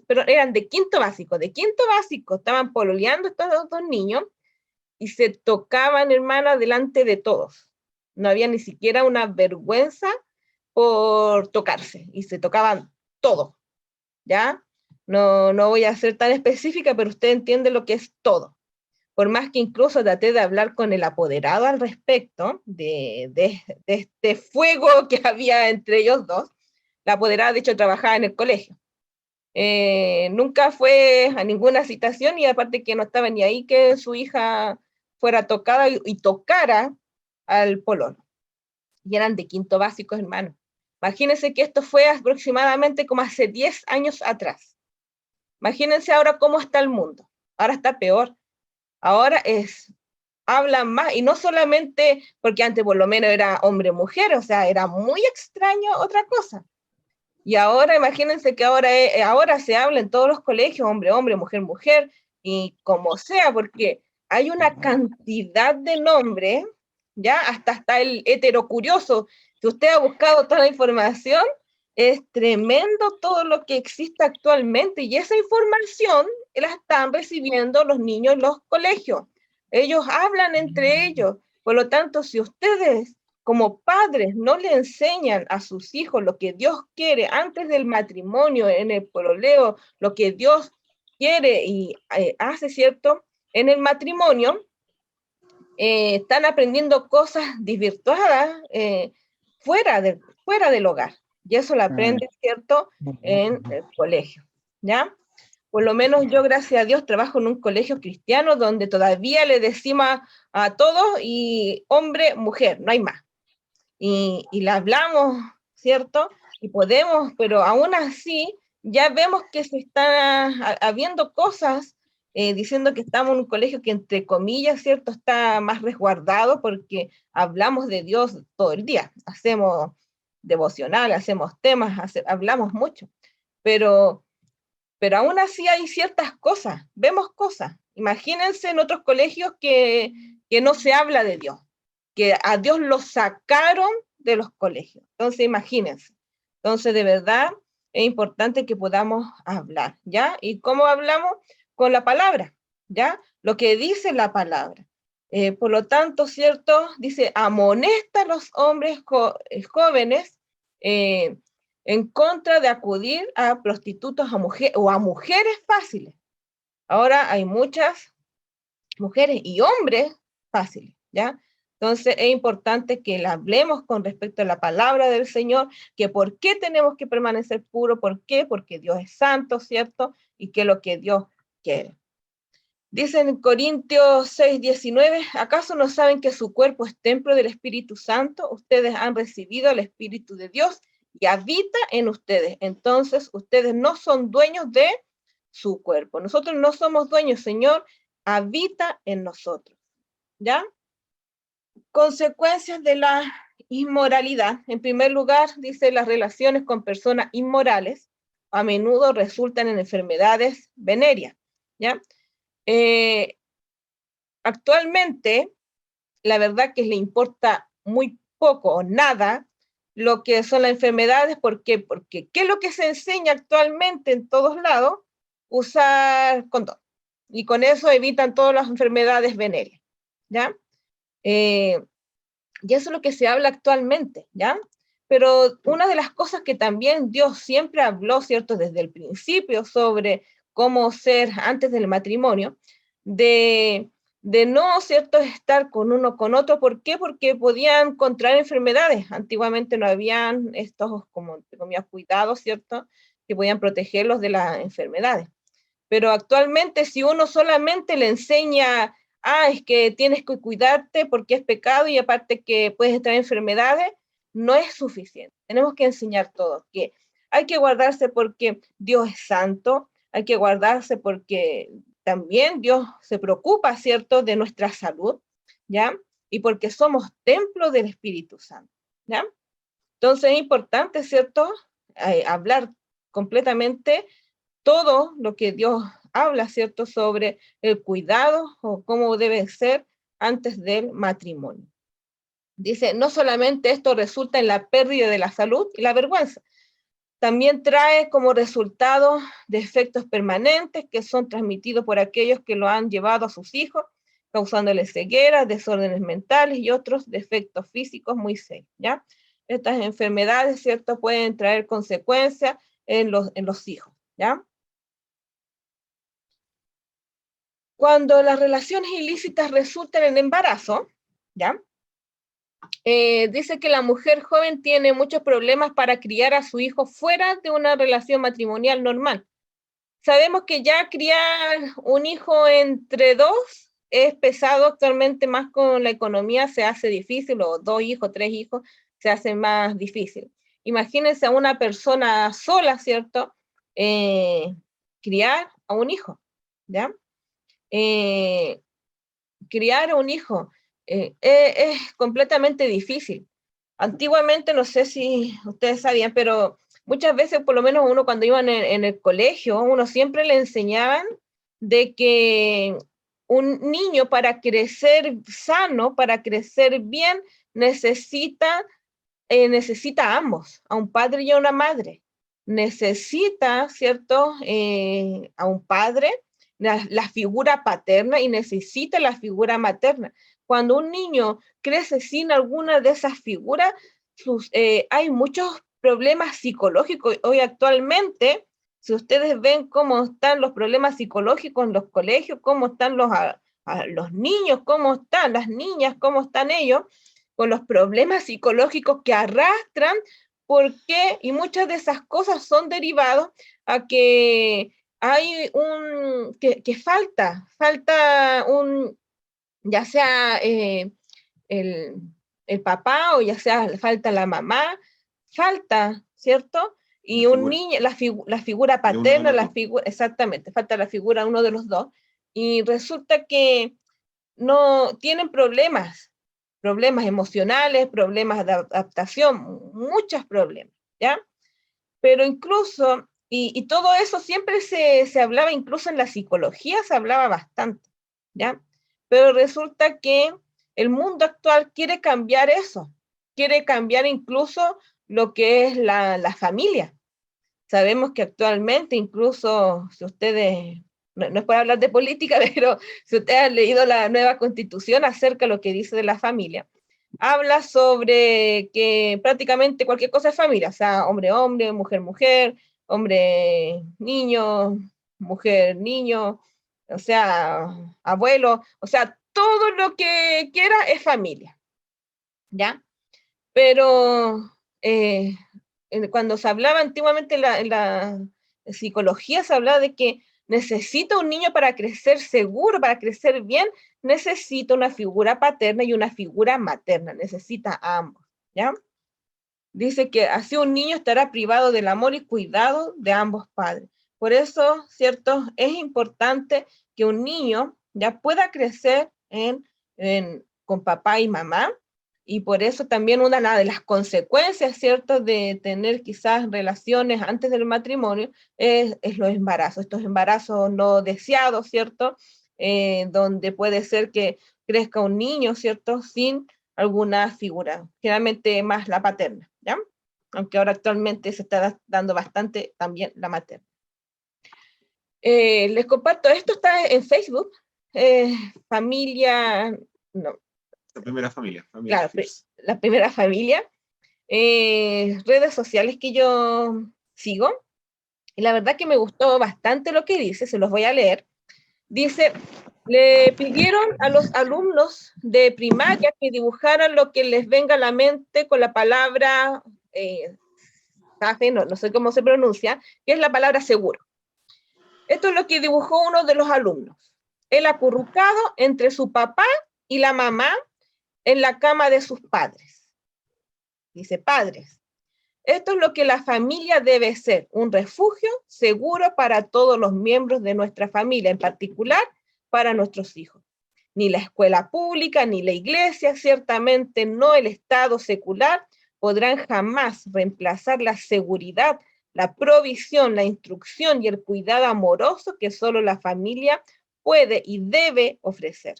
pero eran de quinto básico, estaban pololeando estos dos niños y se tocaban, hermana, delante de todos. No había ni siquiera una vergüenza por tocarse, y se tocaban todo, ¿ya? No voy a ser tan específica, pero usted entiende lo que es todo. Por más que incluso traté de hablar con el apoderado al respecto de este fuego que había entre ellos dos, la apoderada de hecho trabajaba en el colegio. Nunca fue a ninguna citación y aparte que no estaba ni ahí que su hija fuera tocada y tocara al pololo. Y eran de quinto básico, hermano. Imagínense que esto fue aproximadamente como hace 10 años atrás. Imagínense ahora cómo está el mundo. Ahora está peor. Ahora hablan más, y no solamente porque antes por lo menos era hombre-mujer, o sea, era muy extraño otra cosa. Y ahora, imagínense que ahora se habla en todos los colegios, hombre-hombre, mujer-mujer, y como sea, porque hay una cantidad de nombres, ya, hasta está el heterocurioso. Si usted ha buscado toda la información, es tremendo todo lo que existe actualmente, y esa información la están recibiendo los niños en los colegios. Ellos hablan entre ellos. Por lo tanto, si ustedes como padres no le enseñan a sus hijos lo que Dios quiere antes del matrimonio, en el pololeo, lo que Dios quiere y hace, ¿cierto? En el matrimonio, están aprendiendo cosas desvirtuadas fuera del hogar. Y eso lo aprenden, ¿cierto? En el colegio, ¿ya? Por lo menos yo, gracias a Dios, trabajo en un colegio cristiano donde todavía le decimos a todos y hombre, mujer, no hay más. Y le hablamos, ¿cierto? Y podemos, pero aún así ya vemos que se están habiendo cosas diciendo que estamos en un colegio que, entre comillas, ¿cierto?, está más resguardado porque hablamos de Dios todo el día. Hacemos devocional, hacemos temas, hablamos mucho. Pero aún así hay ciertas cosas, vemos cosas. Imagínense en otros colegios que no se habla de Dios, que a Dios lo sacaron de los colegios. Entonces, imagínense. Entonces, de verdad, es importante que podamos hablar, ¿ya? ¿Y cómo hablamos? Con la palabra, ¿ya? Lo que dice la palabra. Por lo tanto, ¿cierto? Dice, amonesta a los hombres jóvenes en contra de acudir a prostitutas o a mujeres fáciles. Ahora hay muchas mujeres y hombres fáciles, ¿ya? Entonces es importante que la hablemos con respecto a la palabra del Señor, que por qué tenemos que permanecer puros, ¿por qué? Porque Dios es santo, ¿cierto? Y que es lo que Dios quiere. Dice en Corintios 6:19, ¿acaso no saben que su cuerpo es templo del Espíritu Santo? Ustedes han recibido el Espíritu de Dios y habita en ustedes. Entonces, ustedes no son dueños de su cuerpo. Nosotros no somos dueños, Señor, habita en nosotros. ¿Ya? Consecuencias de la inmoralidad. En primer lugar, dice, las relaciones con personas inmorales a menudo resultan en enfermedades venéreas. ¿Ya? Actualmente, la verdad que le importa muy poco o nada lo que son las enfermedades. ¿Por qué? Porque ¿qué es lo que se enseña actualmente en todos lados? Usar condón. Y con eso evitan todas las enfermedades venéreas, ¿ya? Y eso es lo que se habla actualmente, ¿ya? Pero una de las cosas que también Dios siempre habló, ¿cierto? Desde el principio sobre cómo ser antes del matrimonio, de no, ¿cierto?, estar con uno con otro. ¿Por qué? Porque podían contraer enfermedades. Antiguamente no habían estos, como cuidados, ¿cierto?, que podían protegerlos de las enfermedades. Pero actualmente, si uno solamente le enseña, es que tienes que cuidarte porque es pecado y aparte que puedes traer enfermedades, no es suficiente. Tenemos que enseñar todo, que hay que guardarse porque Dios es santo, hay que guardarse porque también Dios se preocupa, ¿cierto?, de nuestra salud, ¿ya? Y porque somos templo del Espíritu Santo, ¿ya? Entonces es importante, ¿cierto?, hablar completamente todo lo que Dios habla, ¿cierto?, sobre el cuidado o cómo debe ser antes del matrimonio. Dice, no solamente esto resulta en la pérdida de la salud y la vergüenza, también trae como resultado defectos permanentes que son transmitidos por aquellos que lo han llevado a sus hijos, causándoles ceguera, desórdenes mentales y otros defectos físicos muy serios, ¿ya? Estas enfermedades, ¿cierto?, pueden traer consecuencias en los hijos, ¿ya? Cuando las relaciones ilícitas resultan en embarazo, ¿ya? Dice que la mujer joven tiene muchos problemas para criar a su hijo fuera de una relación matrimonial normal. Sabemos que ya criar un hijo entre dos es pesado actualmente, más con la economía se hace difícil, o 2 hijos, 3 hijos, se hace más difícil. Imagínense a una persona sola, ¿cierto? Criar a un hijo, ¿ya? Criar a un hijo es completamente difícil. Antiguamente, no sé si ustedes sabían, pero muchas veces, por lo menos uno cuando iba en el colegio, uno siempre le enseñaban de que un niño para crecer sano, para crecer bien, necesita a ambos, a un padre y a una madre. Necesita, ¿cierto?, a un padre la figura paterna y necesita la figura materna. Cuando un niño crece sin alguna de esas figuras, hay muchos problemas psicológicos. Hoy actualmente, si ustedes ven cómo están los problemas psicológicos en los colegios, cómo están los niños, cómo están las niñas, cómo están ellos, con los problemas psicológicos que arrastran, porque, y muchas de esas cosas son derivados a que hay que falta ya sea el papá o ya sea falta la mamá, falta, ¿cierto? Y un niño, la figura paterna, exactamente, falta la figura uno de los dos, y resulta que no tienen problemas emocionales, problemas de adaptación, muchos problemas, ¿ya? Pero incluso, y todo eso siempre se hablaba, incluso en la psicología se hablaba bastante, ¿ya? Pero resulta que el mundo actual quiere cambiar eso, quiere cambiar incluso lo que es la familia. Sabemos que actualmente, incluso si ustedes, no es para hablar de política, pero si ustedes han leído la nueva constitución acerca de lo que dice de la familia, habla sobre que prácticamente cualquier cosa es familia, o sea, hombre, mujer, hombre, niño, mujer, niño, o sea, abuelo, o sea, todo lo que quiera es familia, ¿ya? Pero cuando se hablaba antiguamente en la psicología, se hablaba de que necesita un niño para crecer seguro, para crecer bien, necesita una figura paterna y una figura materna, necesita ambos, ¿ya? Dice que así un niño estará privado del amor y cuidado de ambos padres. Por eso, ¿cierto? Es importante que un niño ya pueda crecer con papá y mamá, y por eso también una de las consecuencias, ¿cierto?, de tener quizás relaciones antes del matrimonio es los embarazos, estos embarazos no deseados, ¿cierto?, donde puede ser que crezca un niño, ¿cierto?, sin alguna figura, generalmente más la paterna, ¿ya? Aunque ahora actualmente se está dando bastante también la materna. Les comparto, esto está en Facebook, familia, no. La primera familia. Claro, la primera familia, redes sociales que yo sigo, y la verdad que me gustó bastante lo que dice, se los voy a leer. Dice, le pidieron a los alumnos de primaria que dibujaran lo que les venga a la mente con la palabra, no sé cómo se pronuncia, que es la palabra seguro. Esto es lo que dibujó uno de los alumnos. El acurrucado entre su papá y la mamá en la cama de sus padres. Dice, padres, esto es lo que la familia debe ser, un refugio seguro para todos los miembros de nuestra familia, en particular para nuestros hijos. Ni la escuela pública, ni la iglesia, ciertamente no el Estado secular, podrán jamás reemplazar la seguridad, la provisión, la instrucción y el cuidado amoroso que solo la familia puede y debe ofrecer.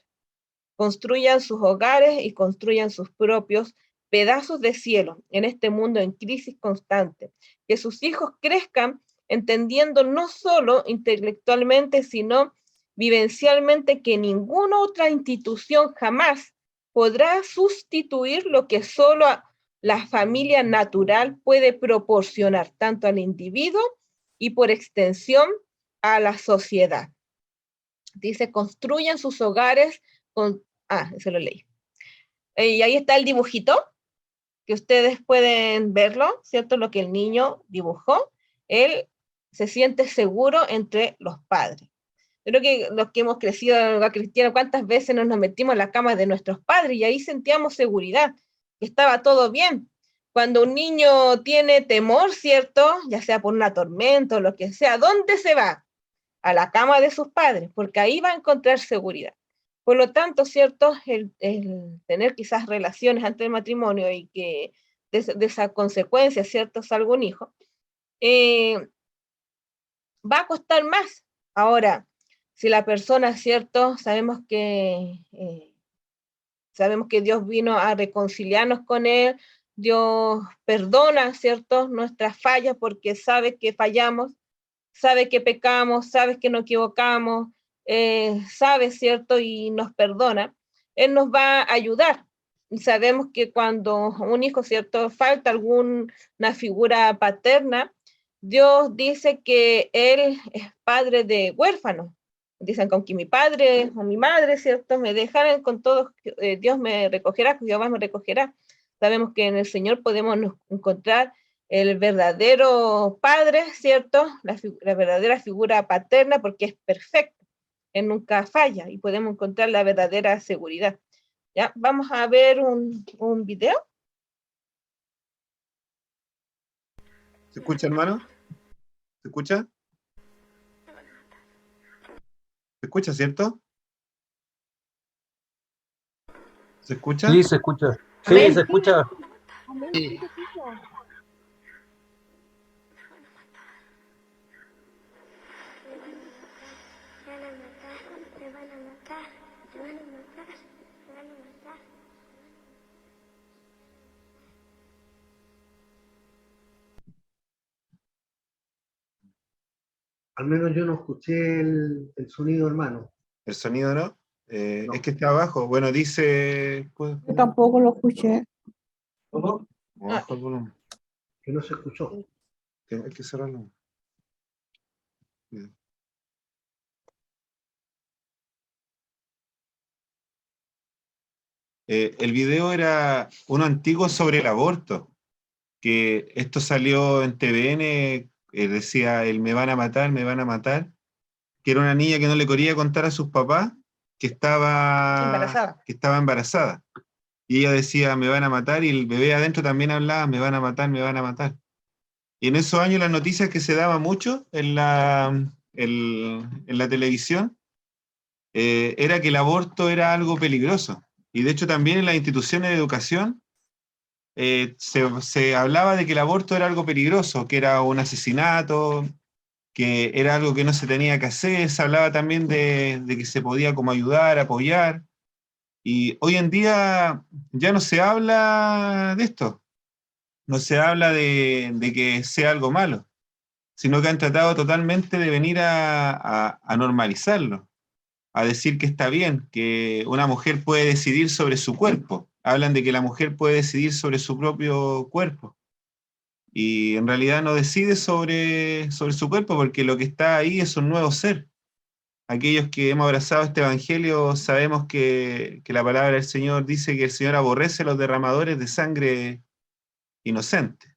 Construyan sus hogares y construyan sus propios pedazos de cielo en este mundo en crisis constante. Que sus hijos crezcan entendiendo no solo intelectualmente, sino vivencialmente que ninguna otra institución jamás podrá sustituir lo que solo la familia natural puede proporcionar, tanto al individuo y por extensión a la sociedad. Dice, construyan sus hogares con... eso lo leí. Y ahí está el dibujito, que ustedes pueden verlo, ¿cierto? Lo que el niño dibujó. Él se siente seguro entre los padres. Creo que los que hemos crecido en el hogar cristiano, ¿cuántas veces nos metimos en la cama de nuestros padres y ahí sentíamos seguridad, que estaba todo bien? Cuando un niño tiene temor, ¿cierto? Ya sea por una tormenta o lo que sea, ¿dónde se va? A la cama de sus padres, porque ahí va a encontrar seguridad. Por lo tanto, ¿cierto? El tener quizás relaciones antes del matrimonio y que de esa consecuencia, ¿cierto? Salga un hijo, va a costar más. Ahora, si la persona, ¿cierto? Sabemos que Dios vino a reconciliarnos con Él, Dios perdona, ¿cierto? Nuestras fallas porque sabe que fallamos, sabe que pecamos, sabe que nos equivocamos, sabe, ¿cierto? Y nos perdona, Él nos va a ayudar. Y sabemos que cuando un hijo, ¿cierto?, falta alguna figura paterna, Dios dice que Él es padre de huérfanos. Dicen, con que mi padre o mi madre, ¿cierto?, me dejaran con todos, Dios me recogerá, Jehová me recogerá. Sabemos que en el Señor podemos encontrar el verdadero padre, ¿cierto? La verdadera figura paterna, porque es perfecto, Él nunca falla, y podemos encontrar la verdadera seguridad. ¿Ya? Vamos a ver un video. ¿Se escucha, hermano? ¿Se escucha? ¿Se escucha, cierto? ¿Se escucha? Sí, se escucha. Sí, Amén. se escucha. Sí. Al menos yo no escuché el sonido, hermano. ¿El sonido no? No. Es que está abajo. Bueno, dice... Yo tampoco lo escuché. ¿Cómo? Bajo el volumen. Que no se escuchó. Hay que cerrarlo. Bien. El video era uno antiguo sobre el aborto, que esto salió en TVN, decía, me van a matar, que era una niña que no le quería contar a sus papás que estaba embarazada. Y ella decía, me van a matar, y el bebé adentro también hablaba, me van a matar, me van a matar. Y en esos años las noticias que se daban mucho en la televisión, era que el aborto era algo peligroso. Y de hecho también en las instituciones de educación se hablaba de que el aborto era algo peligroso, que era un asesinato, que era algo que no se tenía que hacer. Se hablaba también de que se podía como ayudar, apoyar. Y hoy en día ya no se habla de esto, no se habla de que sea algo malo, sino que han tratado totalmente de venir a normalizarlo, a decir que está bien, que una mujer puede decidir sobre su cuerpo. Hablan de que la mujer puede decidir sobre su propio cuerpo. Y en realidad no decide sobre su cuerpo, porque lo que está ahí es un nuevo ser. Aquellos que hemos abrazado este evangelio sabemos que la palabra del Señor dice que el Señor aborrece a los derramadores de sangre inocente.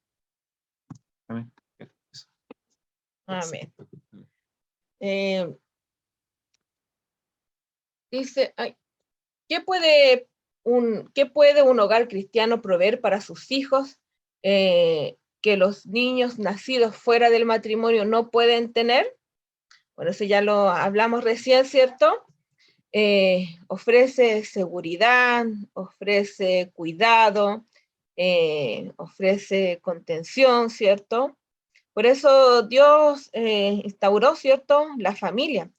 Amén. Amén. Dice, ¿qué puede un hogar cristiano proveer para sus hijos que los niños nacidos fuera del matrimonio no pueden tener? Bueno, eso ya lo hablamos recién, ¿cierto? Ofrece seguridad, ofrece cuidado, ofrece contención, ¿cierto? Por eso Dios instauró, ¿cierto?, la familia.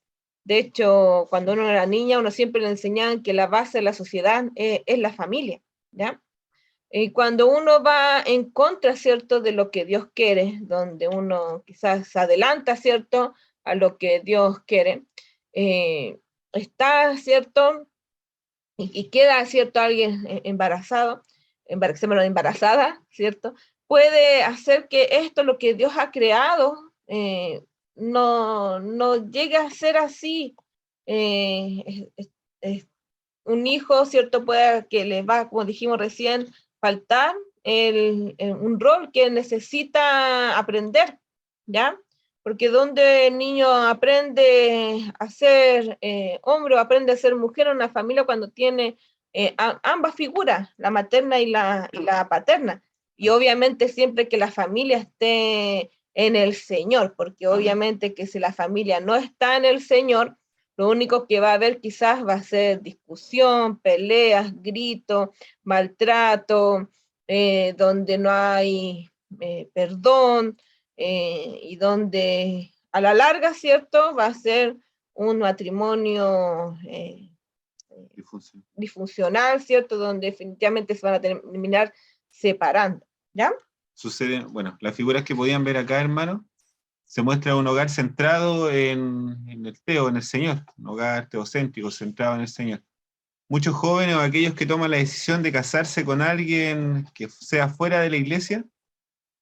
De hecho, cuando uno era niña, uno siempre le enseñaban que la base de la sociedad es la familia, ¿ya? Y cuando uno va en contra, ¿cierto?, de lo que Dios quiere, donde uno quizás se adelanta, ¿cierto?, a lo que Dios quiere, está, ¿cierto?, y queda, ¿cierto?, alguien embarazada, ¿cierto?, puede hacer que esto, lo que Dios ha creado, no llegue a ser así. Un hijo, ¿cierto?, puede que le va, como dijimos recién, faltar un rol que necesita aprender, ¿ya? Porque donde el niño aprende a ser hombre o aprende a ser mujer en una familia cuando tiene ambas figuras, la materna y la paterna. Y obviamente siempre que la familia esté en el Señor, porque obviamente que si la familia no está en el Señor, lo único que va a haber quizás va a ser discusión, peleas, gritos, maltrato, donde no hay perdón, y donde a la larga, ¿cierto?, va a ser un matrimonio disfuncional, ¿cierto?, donde definitivamente se van a terminar separando, ¿ya? Sucede, bueno, las figuras que podían ver acá, hermano, se muestra un hogar centrado en el teo, en el Señor, un hogar teocéntrico, centrado en el Señor. Muchos jóvenes o aquellos que toman la decisión de casarse con alguien que sea fuera de la iglesia,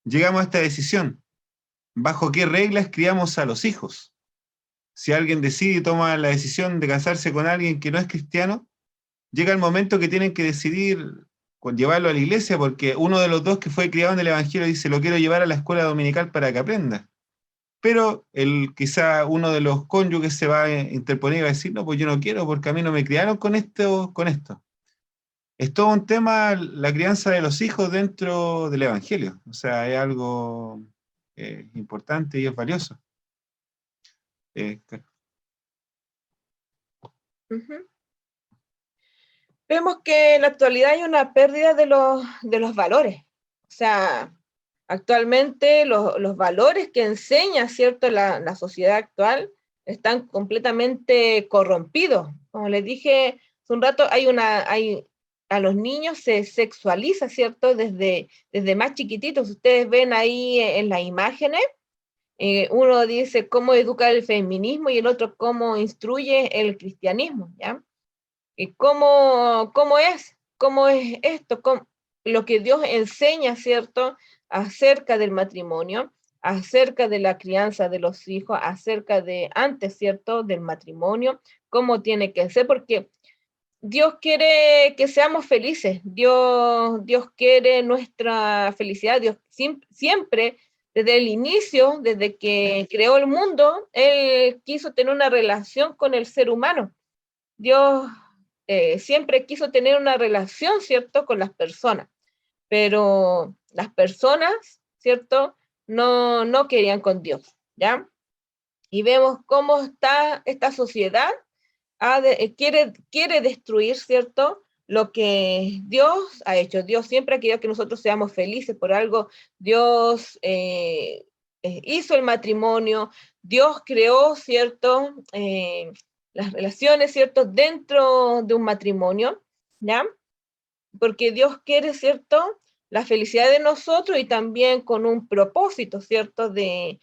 llegamos a esta decisión. ¿Bajo qué reglas criamos a los hijos? Si alguien decide y toma la decisión de casarse con alguien que no es cristiano, llega el momento que tienen que decidir con llevarlo a la iglesia, porque uno de los dos que fue criado en el Evangelio dice, lo quiero llevar a la escuela dominical para que aprenda. Pero quizá uno de los cónyuges se va a interponer y va a decir, no, pues yo no quiero, porque a mí no me criaron con esto. Es todo un tema la crianza de los hijos dentro del Evangelio. O sea, es algo importante y es valioso. Vemos que en la actualidad hay una pérdida de los valores. O sea, actualmente los valores que enseña, ¿cierto?, la sociedad actual están completamente corrompidos. Como les dije hace un rato, a los niños se sexualiza, ¿cierto?, desde más chiquititos. Ustedes ven ahí en las imágenes, uno dice cómo educar el feminismo y el otro cómo instruye el cristianismo, ¿ya? ¿Cómo es esto? Lo que Dios enseña, ¿cierto?, acerca del matrimonio, acerca de la crianza de los hijos, acerca de antes, ¿cierto?, del matrimonio, cómo tiene que ser, porque Dios quiere que seamos felices, Dios quiere nuestra felicidad, Dios siempre, desde el inicio, desde que creó el mundo, Él quiso tener una relación con el ser humano. Dios siempre quiso tener una relación, ¿cierto?, con las personas, pero las personas, ¿cierto?, no querían con Dios, ¿ya? Y vemos cómo está esta sociedad, quiere destruir, ¿cierto?, lo que Dios ha hecho. Dios siempre ha querido que nosotros seamos felices, por algo Dios hizo el matrimonio, Dios creó, ¿cierto?, las relaciones, ¿cierto?, dentro de un matrimonio, ¿ya? Porque Dios quiere, ¿cierto?, la felicidad de nosotros y también con un propósito, ¿cierto?, de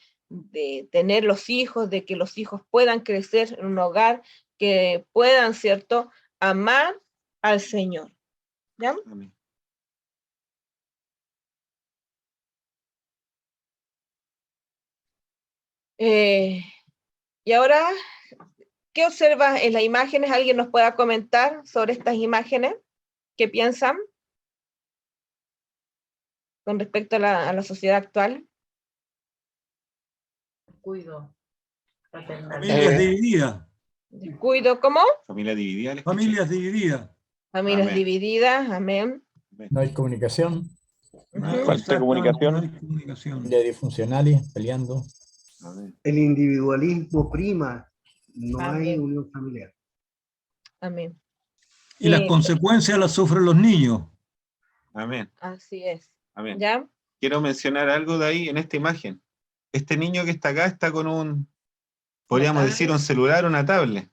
tener los hijos, de que los hijos puedan crecer en un hogar, que puedan, ¿cierto?, amar al Señor, ¿ya? Amén. Y ahora, ¿qué observas en las imágenes? ¿Alguien nos pueda comentar sobre estas imágenes? ¿Qué piensan con respecto a la sociedad actual? Cuido. Familias divididas. Descuido, ¿cómo? Familia dividida. ¿le escuché? Familias divididas. Familias Amén. divididas, amén. No hay comunicación, Falta de comunicación. No hay familias comunicación. disfuncionales, peleando. Amén. El individualismo prima, no hay Amén. unión familiar. Amén. Y las consecuencias las sufren los niños. Amén. Así es. Amén. ¿Ya? Quiero mencionar algo de ahí en esta imagen. Este niño que está acá está con podríamos decir, un celular, una tablet.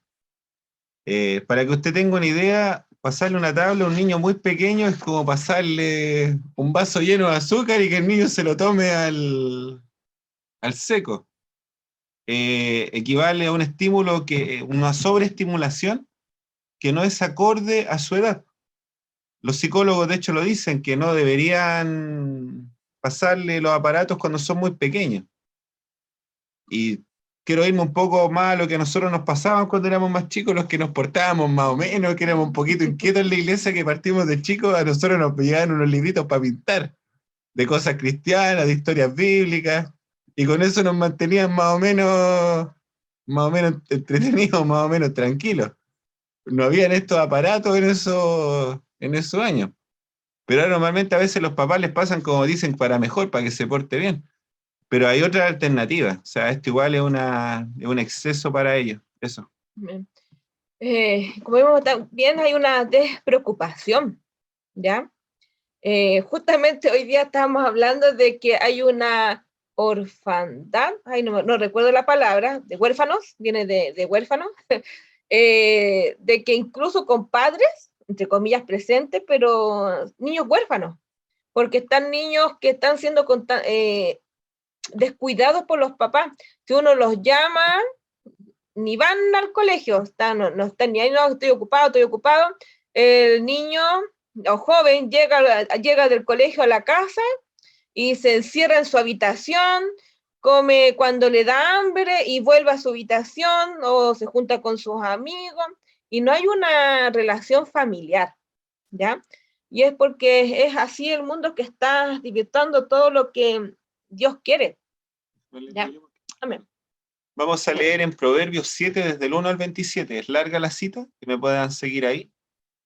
Para que usted tenga una idea, pasarle una tablet a un niño muy pequeño es como pasarle un vaso lleno de azúcar y que el niño se lo tome al seco. Equivale a un estímulo, una sobreestimulación que no es acorde a su edad. Los psicólogos, de hecho, lo dicen, que no deberían pasarle los aparatos cuando son muy pequeños. Y quiero irme un poco más a lo que a nosotros nos pasaban cuando éramos más chicos, los que nos portábamos más o menos, que éramos un poquito inquietos en la iglesia, que partimos de chicos, a nosotros nos llegaban unos libritos para pintar, de cosas cristianas, de historias bíblicas, y con eso nos mantenían más o menos entretenidos, más o menos tranquilos. No habían estos aparatos en esos años. Pero normalmente a veces los papás les pasan, como dicen, para mejor, para que se porte bien. Pero hay otra alternativa. O sea, esto igual es un exceso para ellos. Eso. Como vemos también hay una despreocupación, ¿ya? Justamente hoy día estamos hablando de que hay una orfandad, no recuerdo la palabra, de huérfanos, viene de huérfanos, de que incluso con padres, entre comillas, presentes, pero niños huérfanos, porque están niños que están siendo descuidados por los papás. Si uno los llama, ni van al colegio, no están ni ahí, no, estoy ocupado. El niño o joven llega del colegio a la casa y se encierra en su habitación, come cuando le da hambre y vuelve a su habitación o se junta con sus amigos y no hay una relación familiar, ¿ya? Y es porque es así el mundo que está divirtiendo todo lo que Dios quiere. ¿Ya? Amén. Vamos a leer en Proverbios 7 desde el 1 al 27. Es larga la cita, que me puedan seguir ahí.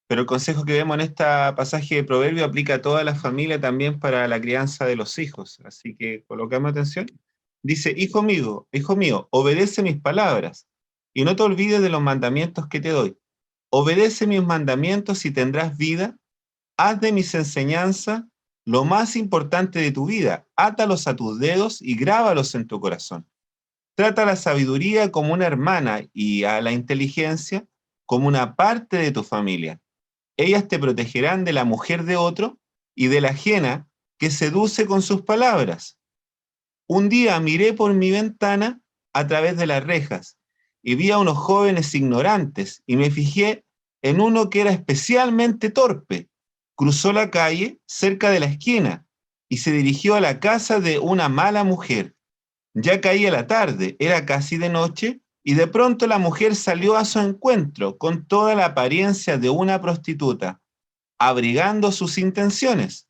Pero el consejo que vemos en este pasaje de Proverbio aplica a toda la familia, también para la crianza de los hijos. Así que colocamos atención. Dice, hijo mío, obedece mis palabras y no te olvides de los mandamientos que te doy. Obedece mis mandamientos y tendrás vida. Haz de mis enseñanzas lo más importante de tu vida. Átalos a tus dedos y grábalos en tu corazón. Trata a la sabiduría como una hermana y a la inteligencia como una parte de tu familia. Ellas te protegerán de la mujer de otro y de la ajena que seduce con sus palabras. Un día miré por mi ventana a través de las rejas y vi a unos jóvenes ignorantes y me fijé en uno que era especialmente torpe. Cruzó la calle cerca de la esquina y se dirigió a la casa de una mala mujer. Ya caía la tarde, era casi de noche, y de pronto la mujer salió a su encuentro con toda la apariencia de una prostituta, abrigando sus intenciones,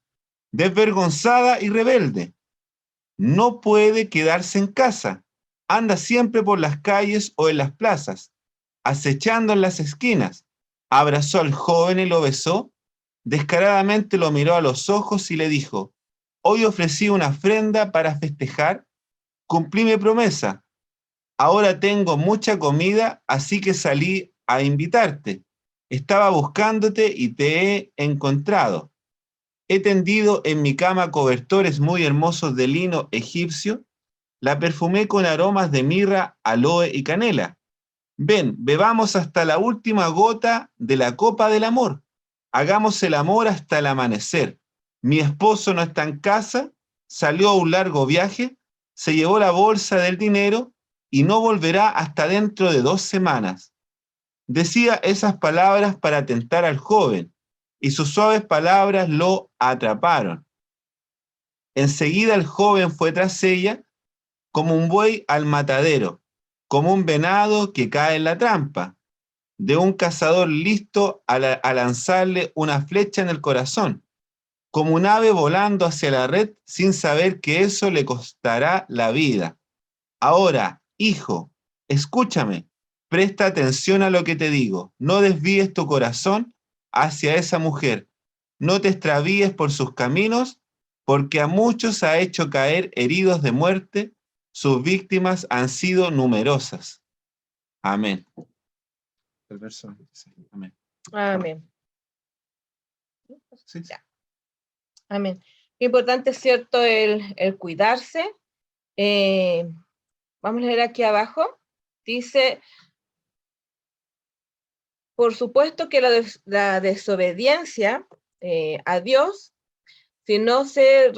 desvergonzada y rebelde. No puede quedarse en casa, anda siempre por las calles o en las plazas, acechando en las esquinas. Abrazó al joven y lo besó, descaradamente lo miró a los ojos y le dijo, hoy ofrecí una ofrenda para festejar, cumplí mi promesa. Ahora tengo mucha comida, así que salí a invitarte. Estaba buscándote y te he encontrado. He tendido en mi cama cobertores muy hermosos de lino egipcio. La perfumé con aromas de mirra, aloe y canela. Ven, bebamos hasta la última gota de la copa del amor. Hagamos el amor hasta el amanecer. Mi esposo no está en casa, salió a un largo viaje, se llevó la bolsa del dinero y no volverá hasta dentro de 2 semanas. Decía esas palabras para tentar al joven, y sus suaves palabras lo atraparon. Enseguida el joven fue tras ella, como un buey al matadero, como un venado que cae en la trampa, de un cazador listo a lanzarle una flecha en el corazón, como un ave volando hacia la red sin saber que eso le costará la vida. Ahora, hijo, escúchame, presta atención a lo que te digo, no desvíes tu corazón hacia esa mujer, no te extravíes por sus caminos, porque a muchos ha hecho caer heridos de muerte, sus víctimas han sido numerosas. Amén. El verso 26. Amén. Amén. Sí. Ya. Amén. Qué importante es cierto el cuidarse. Vamos a leer aquí abajo. Dice, por supuesto que la desobediencia a Dios, si no se,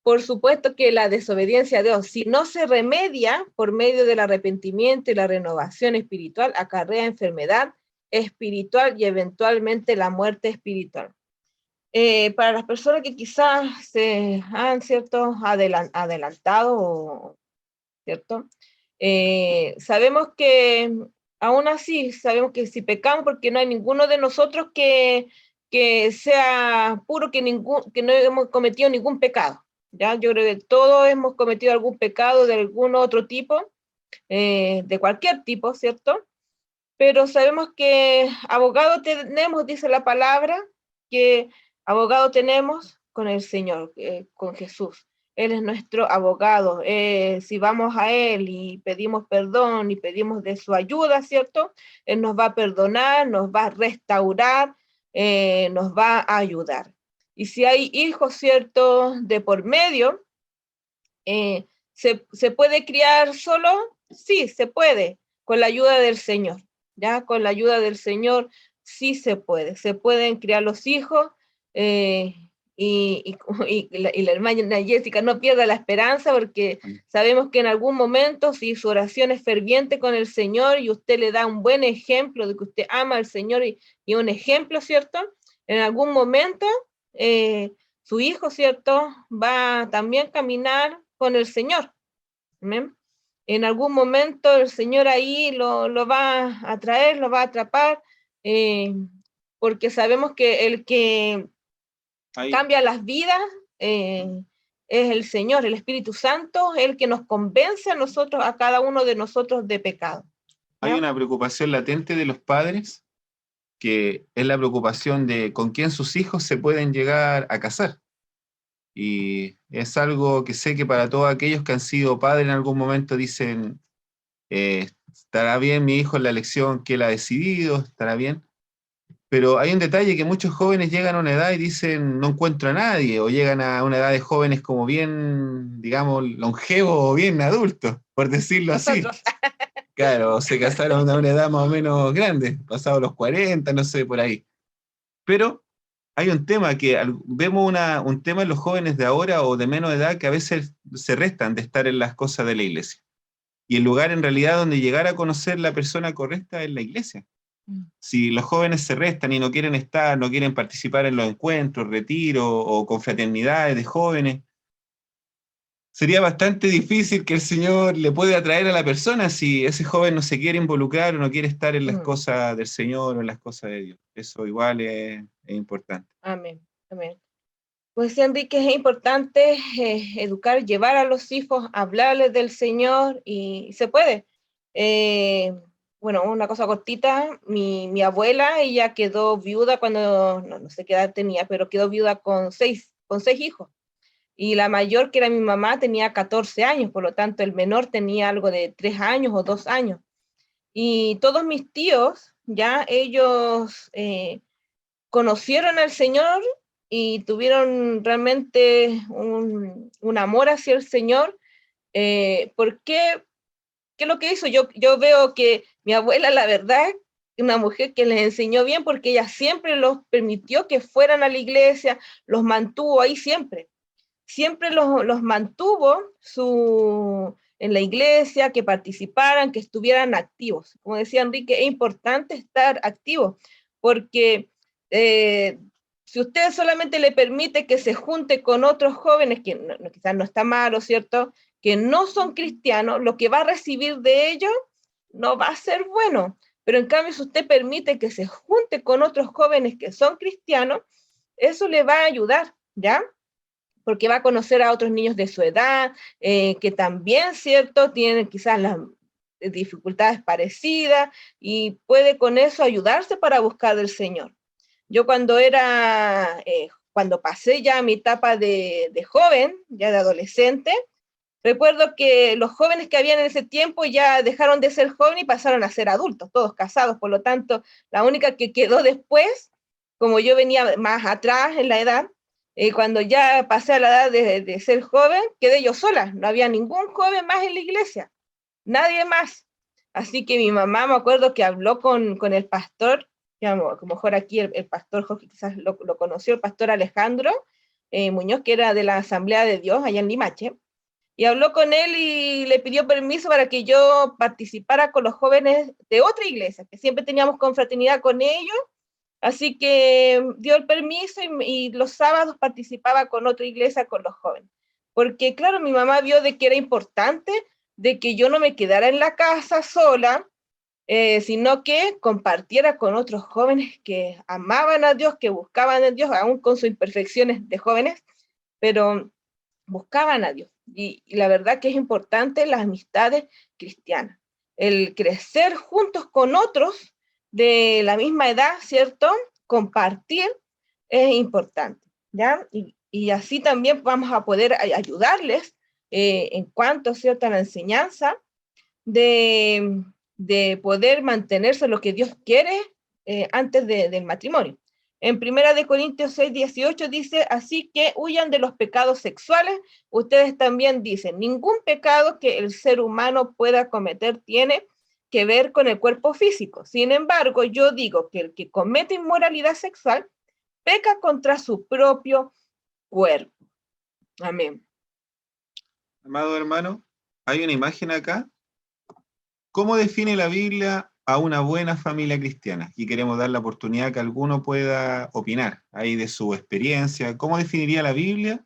por supuesto que la desobediencia a Dios, si no se remedia por medio del arrepentimiento y la renovación espiritual, acarrea enfermedad espiritual y eventualmente la muerte espiritual. Para las personas que quizás se han, ¿cierto?, adelantado, ¿cierto? Sabemos que, aún así, sabemos que si pecamos, porque no hay ninguno de nosotros que sea puro, que no hemos cometido ningún pecado, ¿ya? Yo creo que todos hemos cometido algún pecado de algún otro tipo, de cualquier tipo, ¿cierto? Pero sabemos que abogado tenemos, dice la palabra, que abogado tenemos con el Señor, con Jesús. Él es nuestro abogado. Si vamos a Él y pedimos perdón y pedimos de su ayuda, ¿cierto? Él nos va a perdonar, nos va a restaurar, nos va a ayudar. Y si hay hijos, ¿cierto?, de por medio, ¿se puede criar solo? Sí, se puede, con la ayuda del Señor. Ya con la ayuda del Señor sí se pueden criar los hijos, y la hermana Jessica no pierda la esperanza, porque sabemos que en algún momento, si su oración es ferviente con el Señor y usted le da un buen ejemplo de que usted ama al Señor y un ejemplo, ¿cierto? En algún momento su hijo, ¿cierto?, va a también caminar con el Señor. ¿Amén? En algún momento el Señor ahí lo va a traer, lo va a atrapar, porque sabemos que el que cambia las vidas es el Señor, el Espíritu Santo, el que nos convence a nosotros, a cada uno de nosotros, de pecado. Hay una preocupación latente de los padres, que es la preocupación de con quién sus hijos se pueden llegar a casar. Y es algo que sé que para todos aquellos que han sido padres en algún momento dicen, estará bien mi hijo en la elección que él ha decidido, estará bien. Pero hay un detalle, que muchos jóvenes llegan a una edad y dicen, no encuentro a nadie, o llegan a una edad de jóvenes como bien, digamos, longevos o bien adultos, por decirlo así. Claro, se casaron a una edad más o menos grande, pasados los 40, no sé, por ahí. Pero hay un tema que vemos un tema en los jóvenes de ahora o de menos edad, que a veces se restan de estar en las cosas de la iglesia. Y el lugar en realidad donde llegar a conocer la persona correcta es la iglesia. Si los jóvenes se restan y no quieren estar, no quieren participar en los encuentros, retiros o confraternidades de jóvenes, sería bastante difícil que el Señor le pueda atraer a la persona si ese joven no se quiere involucrar o no quiere estar en las cosas del Señor o en las cosas de Dios. Eso igual es importante. Amén, amén. Pues Enrique, es importante educar, llevar a los hijos, hablarles del Señor, y se puede. Bueno, una cosa cortita, mi abuela, ella quedó viuda cuando, no sé qué edad tenía, pero quedó viuda con seis hijos. Y la mayor, que era mi mamá, tenía 14 años, por lo tanto el menor tenía algo de 3 años o 2 años. Y todos mis tíos, ya ellos conocieron al Señor y tuvieron realmente un amor hacia el Señor. ¿Por qué? ¿Qué es lo que hizo? Yo veo que mi abuela, la verdad, una mujer que les enseñó bien, porque ella siempre los permitió que fueran a la iglesia, los mantuvo ahí siempre los mantuvo en la iglesia, que participaran, que estuvieran activos. Como decía Enrique, es importante estar activo, porque si usted solamente le permite que se junte con otros jóvenes, que quizás no está malo, ¿cierto?, que no son cristianos, lo que va a recibir de ellos no va a ser bueno. Pero en cambio, si usted permite que se junte con otros jóvenes que son cristianos, eso le va a ayudar, ¿ya? Porque va a conocer a otros niños de su edad, que también, ¿cierto?, tienen quizás las dificultades parecidas, y puede con eso ayudarse para buscar del Señor. Yo cuando pasé ya mi etapa de joven, ya de adolescente, recuerdo que los jóvenes que habían en ese tiempo ya dejaron de ser jóvenes y pasaron a ser adultos, todos casados. Por lo tanto, la única que quedó después, como yo venía más atrás en la edad, cuando ya pasé a la edad de ser joven, quedé yo sola, no había ningún joven más en la iglesia, nadie más. Así que mi mamá, me acuerdo que habló con el pastor, a lo mejor aquí el pastor Jorge quizás lo conoció, el pastor Alejandro Muñoz, que era de la Asamblea de Dios allá en Limache, y habló con él y le pidió permiso para que yo participara con los jóvenes de otra iglesia, que siempre teníamos confraternidad con ellos. Así que dio el permiso y los sábados participaba con otra iglesia con los jóvenes. Porque claro, mi mamá vio de que era importante de que yo no me quedara en la casa sola, sino que compartiera con otros jóvenes que amaban a Dios, que buscaban a Dios, aún con sus imperfecciones de jóvenes, pero buscaban a Dios. Y la verdad que es importante las amistades cristianas, el crecer juntos con otros de la misma edad, ¿cierto? Compartir es importante, ¿ya? Y así también vamos a poder ayudarles en cuanto, ¿cierto?, a la enseñanza de poder mantenerse lo que Dios quiere antes del matrimonio. En 1 Corintios 6:18 dice, así que huyan de los pecados sexuales. Ustedes también dicen, ningún pecado que el ser humano pueda cometer tiene que ver con el cuerpo físico. Sin embargo, yo digo que el que comete inmoralidad sexual peca contra su propio cuerpo. Amén. Amado hermano, hay una imagen acá. ¿Cómo define la Biblia a una buena familia cristiana? Y queremos dar la oportunidad que alguno pueda opinar ahí de su experiencia. ¿Cómo definiría la Biblia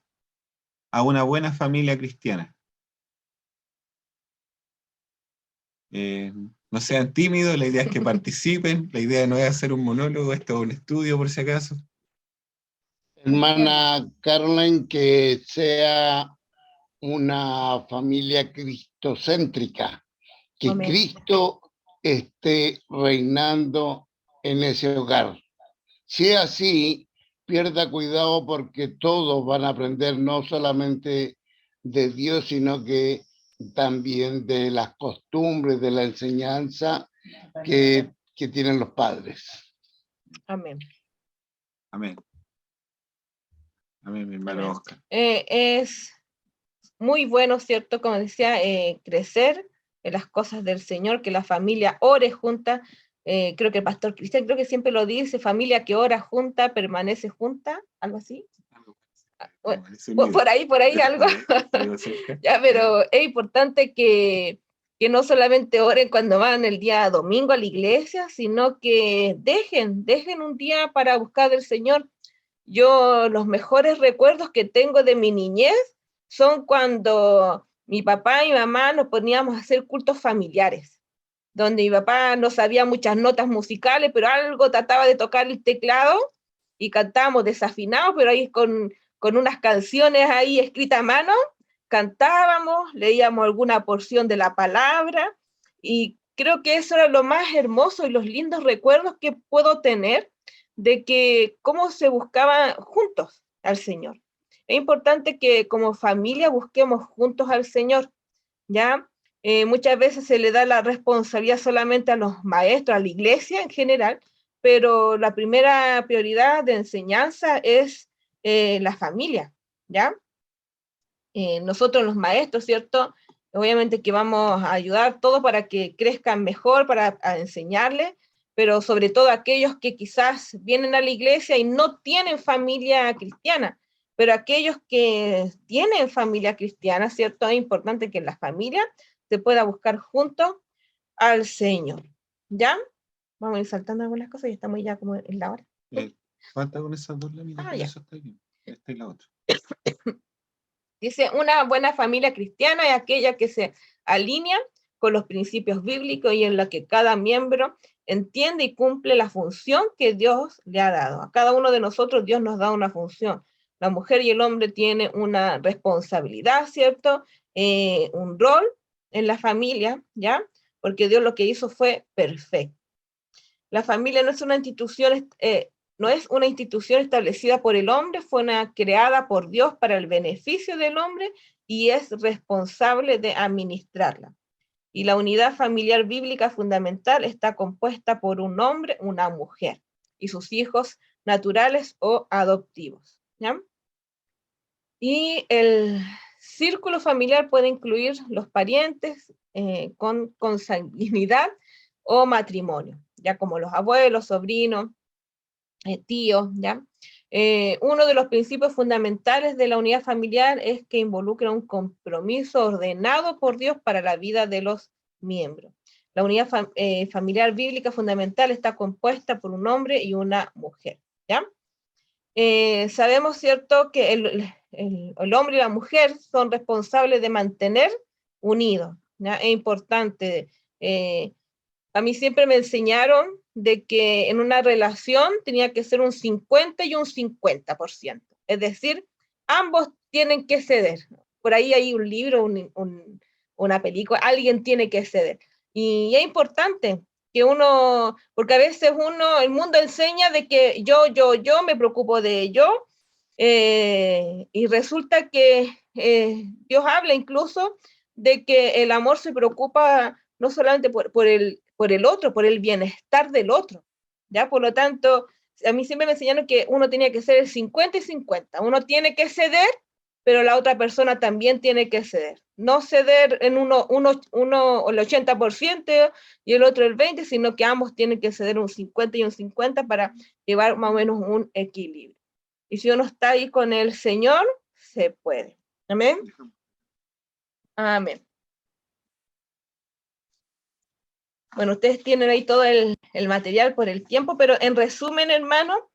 a una buena familia cristiana? No sean tímidos, la idea es que participen, la idea no es hacer un monólogo, esto es un estudio por si acaso. Hermana Caroline, que sea una familia cristocéntrica, que Amén. Cristo esté reinando en ese hogar. Si es así, pierda cuidado porque todos van a aprender no solamente de Dios, sino que también de las costumbres, de la enseñanza que tienen los padres. Amén. Amén. Amén, mi hermano Oscar. Es muy bueno, ¿cierto? Como decía, crecer en las cosas del Señor, que la familia ore junta. Creo que el pastor Cristian, creo que siempre lo dice, familia que ora junta, permanece junta, algo así. Por ahí algo. Ya, pero es importante que no solamente oren cuando van el día domingo a la iglesia, sino que dejen un día para buscar del Señor. Yo los mejores recuerdos que tengo de mi niñez son cuando mi papá y mi mamá nos poníamos a hacer cultos familiares, donde mi papá no sabía muchas notas musicales, pero algo trataba de tocar el teclado y cantábamos desafinados, pero ahí con unas canciones ahí escritas a mano, cantábamos, leíamos alguna porción de la palabra, y creo que eso era lo más hermoso y los lindos recuerdos que puedo tener de que cómo se buscaba juntos al Señor. Es importante que como familia busquemos juntos al Señor, ¿ya? Muchas veces se le da la responsabilidad solamente a los maestros, a la iglesia en general, pero la primera prioridad de enseñanza es la familia, ¿ya? Nosotros los maestros, ¿cierto? Obviamente que vamos a ayudar todos para que crezcan mejor, para enseñarles, pero sobre todo aquellos que quizás vienen a la iglesia y no tienen familia cristiana, pero aquellos que tienen familia cristiana, ¿cierto? Es importante que en la familia se pueda buscar juntos al Señor, ¿ya? Vamos a ir saltando algunas cosas y estamos ya como en la hora. Falta con esas dos láminas, ya. eso está bien. Esta y la otra. Dice, una buena familia cristiana es aquella que se alinea con los principios bíblicos y en la que cada miembro entiende y cumple la función que Dios le ha dado. A cada uno de nosotros Dios nos da una función. La mujer y el hombre tienen una responsabilidad, ¿cierto? Un rol en la familia, ¿ya? Porque Dios lo que hizo fue perfecto. La familia no es una institución establecida por el hombre, fue creada por Dios para el beneficio del hombre y es responsable de administrarla. Y la unidad familiar bíblica fundamental está compuesta por un hombre, una mujer y sus hijos naturales o adoptivos, ¿ya? Y el círculo familiar puede incluir los parientes con consanguinidad o matrimonio, ya como los abuelos, sobrinos, tíos, ¿ya? Uno de los principios fundamentales de la unidad familiar es que involucra un compromiso ordenado por Dios para la vida de los miembros. La unidad familiar bíblica fundamental está compuesta por un hombre y una mujer, ¿ya? Sabemos, ¿cierto?, que el hombre y la mujer son responsables de mantener unidos, ¿ya? Es importante. A mí siempre me enseñaron de que en una relación tenía que ser un 50 y un 50%. Es decir, ambos tienen que ceder. Por ahí hay un libro, una película, alguien tiene que ceder. Y es importante que uno, porque a veces el mundo enseña de que yo me preocupo de yo, y resulta que Dios habla incluso de que el amor se preocupa no solamente por el otro, por el bienestar del otro, ¿ya? Por lo tanto, a mí siempre me enseñaron que uno tenía que ser el 50 y 50, uno tiene que ceder, pero la otra persona también tiene que ceder, no ceder en uno el 80% y el otro el 20%, sino que ambos tienen que ceder un 50 y un 50 para llevar más o menos un equilibrio. Y si uno está ahí con el Señor, se puede. Amén. Amén. Bueno, ustedes tienen ahí todo el material por el tiempo, pero en resumen, hermano,